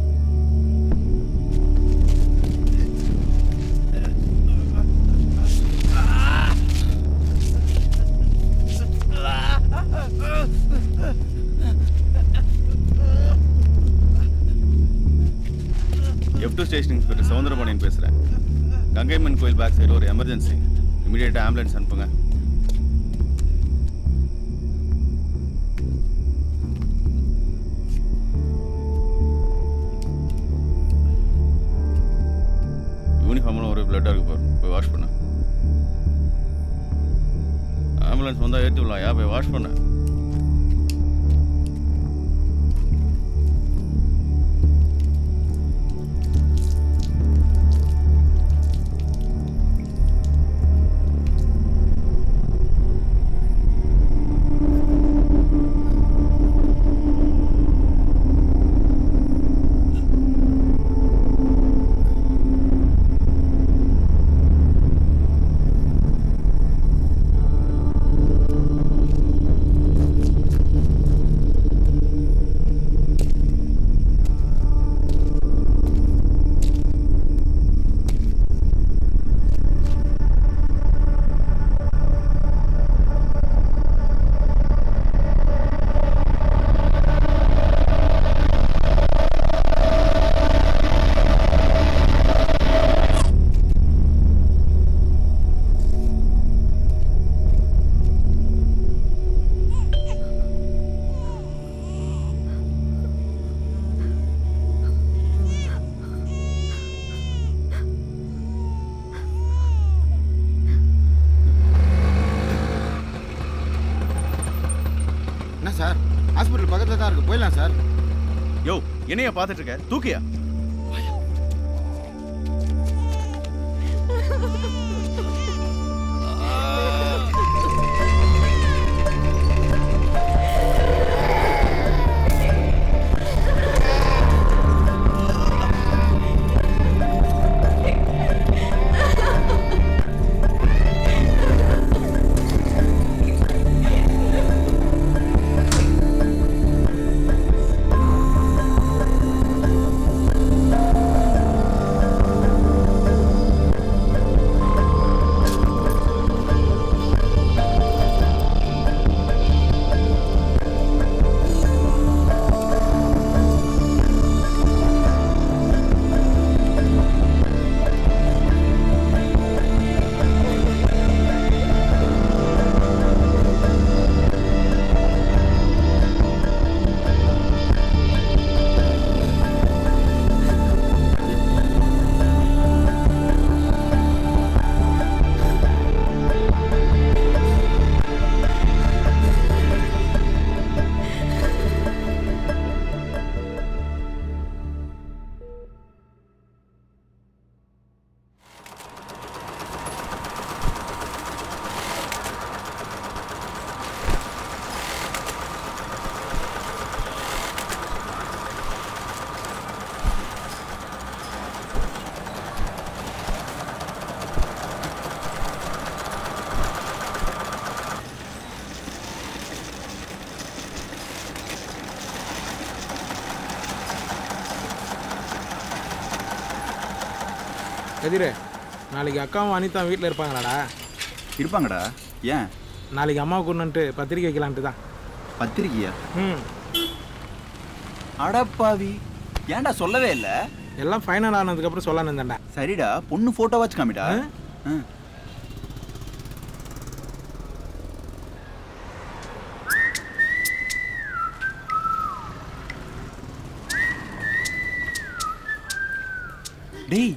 F2 ஸ்டேஷன் இன்ஸ்பெக்டர் சவுந்தரபாணியன் பேசுகிறேன். கங்கைமன் கோயில் பேக் சைடு ஒரு எமர்ஜென்சி. இமீடியட்டாக ஆம்புலன்ஸ் அனுப்புங்க. யூனிஃபார்மில் ஒரு பிளட்டாக இருக்கு பாரு, போய் வாஷ் பண்ண. ஆம்புலன்ஸ் வந்தால் ஏற்றி விடலாம், போய் வாஷ் பண்ண. சார் ஹாஸ்பிட்டல் பக்கத்தில் தான் இருக்கு, போயிடலாம் சார். யோ என்னையா பார்த்துட்டு இருக்க? தூக்கியா. கதிரே, நாளைக்கு அக்காவும் அனிதா வீட்டில் இருப்பாங்களாடா? இருப்பாங்கடா. ஏன்? நாளைக்கு அம்மாவை கொண்டுன்ட்டு பத்திரிக்கை வைக்கலான்ட்டு தான். பத்திரிக்கையா? அடப்பாவி, ஏன்டா சொல்லவே இல்லை? எல்லாம் ஃபைனல் ஆனதுக்கப்புறம் சொல்லணும் இருந்தேன்டா. சரிடா, பொண்ணு ஃபோட்டோ வச்சு காமிடா. டேய்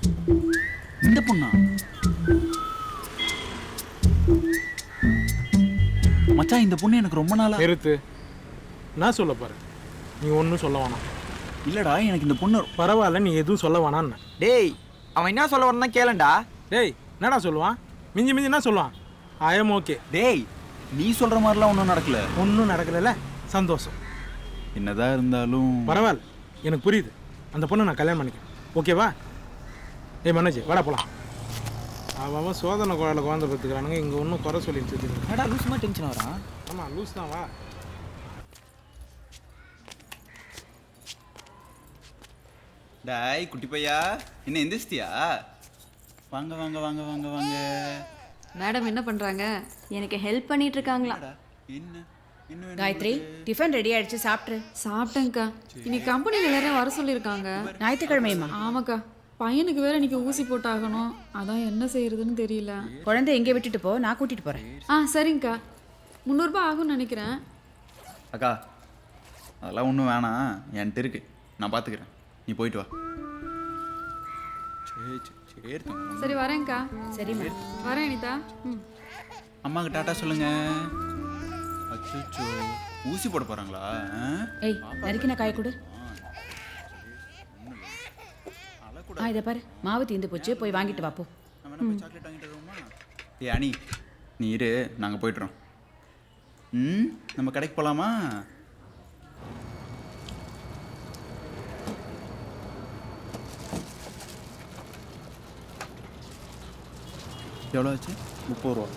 இந்த பொண்ணா? மச்சான் இந்த பொண்ணு எனக்கு ரொம்ப நாளா நிறுத்து. நான் சொல்ல பாரு, நீ ஒன்றும் சொல்ல வேணாம். இல்லடா எனக்கு இந்த பொண்ணு பரவாயில்ல, நீ எதுவும் சொல்ல வேணான்னு. டேய் அவன் என்ன சொல்ல வரனா கேளண்டா. டேய் என்னடா சொல்லுவான்? மிஞ்சி மிஞ்சி என்ன சொல்லுவான்? I am okay. டேய் நீ சொல்ற மாதிரிலாம் ஒன்றும் நடக்கல. ஒன்றும் நடக்கல, சந்தோஷம். என்னதான் இருந்தாலும் பரவாயில்ல, எனக்கு புரியுது. அந்த பொண்ணை நான் கல்யாணம் பண்ணிக்கிறேன், ஓகேவா? ஏய் மனோஜ் வாடா போகலாம். அவன் சோதனை குழந்தை குழந்தை பார்த்துக்கிறானுங்க, இங்கே ஒன்றும் குறை சொல்லிட்டு என்னடா லூஸ்மா டென்ஷன் வரான்? ஆமாம் லூஸ் தான். வா டாய் குட்டி பையா, என்ன எந்திரிச்சிட்டியா? வாங்க வாங்க வாங்க வாங்க வாங்க. மேடம் என்ன பண்றாங்க? எனக்கு ஹெல்ப் பண்ணிட்டு இருக்காங்களா? என்ன காயத்ரி டிஃபன் ரெடி ஆயிடுச்சு, சாப்பிட்ரு. சாப்பிட்டேங்க்கா. இன்னைக்கு கம்பெனியில் எல்லாரையும் வர சொல்லியிருக்காங்க. ஞாயிற்றுக்கிழமையுமா? ஆமாக்கா, பையனுக்கு வேற இன்னைக்கு ஊசி போட்டாகணும். அதான் என்ன செய்யறதுன்னு தெரியல. குழந்தை எங்கே விட்டுட்டு போ, நான் கூட்டிட்டு போறேன். சரிங்கக்கா. 300 ரூபாய் ஆகும்னு நினைக்கிறேன். அக்கா அதெல்லாம் ஒன்றும் வேணாம், என்கிட்ட இருக்கு, நான் பார்த்துக்கிறேன், நீ போயிட்டு வா. சரி சரி வரேன்க்கா. சரிம்மா வரேன் அனிதா. அம்மாவுக்கு டாட்டா சொல்லுங்க. அச்சோ ஊசி போட போறாங்களா? ஏய் நறுக்கின காய கொடு. இதை பாரு, மாவு தீந்து போச்சு, போய் வாங்கிட்டு வா போ. சாக்லேட் வாங்கிட்டு வருவோமா? ஏ அனி நீ இரு, நாங்கள் போய்ட்டுறோம். நம்ம கடைக்கு போகலாமா? எவ்வளோ ஆச்சு? 30 ரூபா.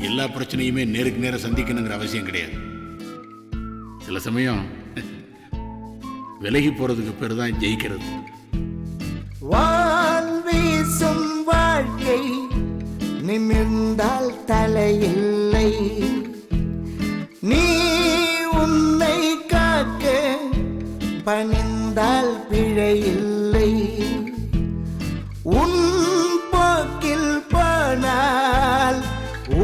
எல்லா பிரச்சனையுமே நேருக்கு நேரம் சந்திக்கணுங்கிற அவசியம் கிடையாது. சில சமயம் விலகி போறதுக்கு பேர் தான் ஜெயிக்கிறது. வான் வீசும் வாழ்க்கை நிமிர்ந்தால் தலையில்லை, நீ உன்னை காக்க பணிந்தால் பிழையில்லை, உன் போக்கில் போனால்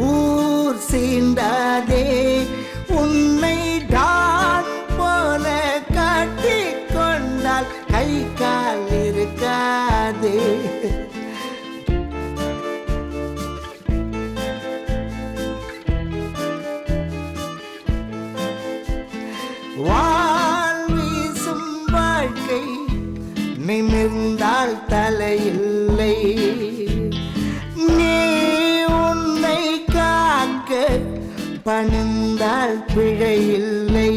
ஊர் சீண்டாதே, உன்னை தான் போல காட்டிக் கொண்டால் கை கால் இருக்காதே. வான் வீசும் வாழ்க்கை நிமிர்ந்தால் தலையில்லை, நீ உன்னை காக்க பணிந்தால் பிழையில்லை.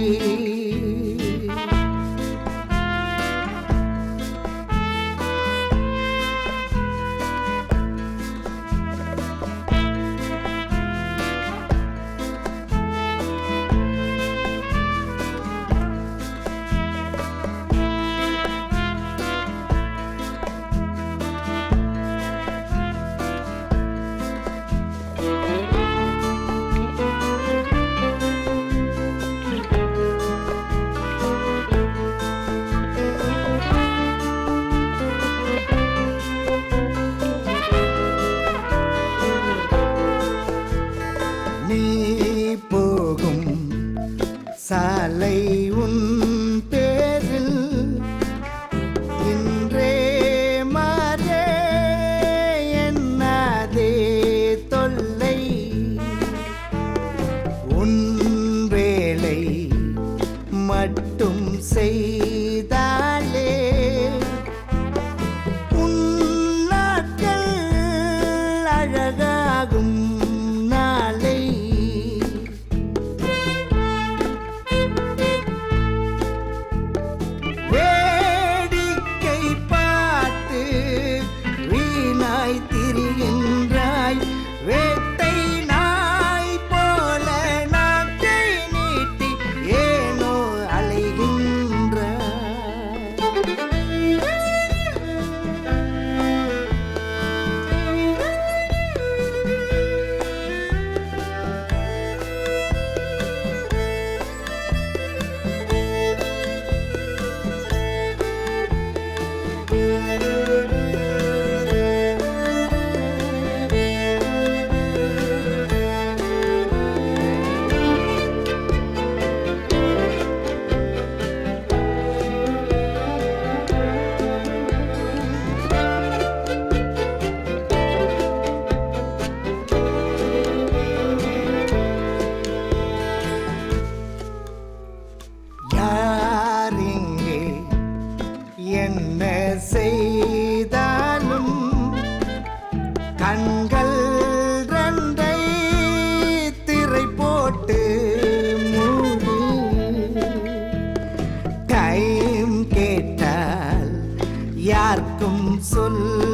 என்ன செய்தாலும் கண்கள் ரெண்டை திரை போட்டு மூடி டைம் கேட்டால் யாருக்கும் சொல்ல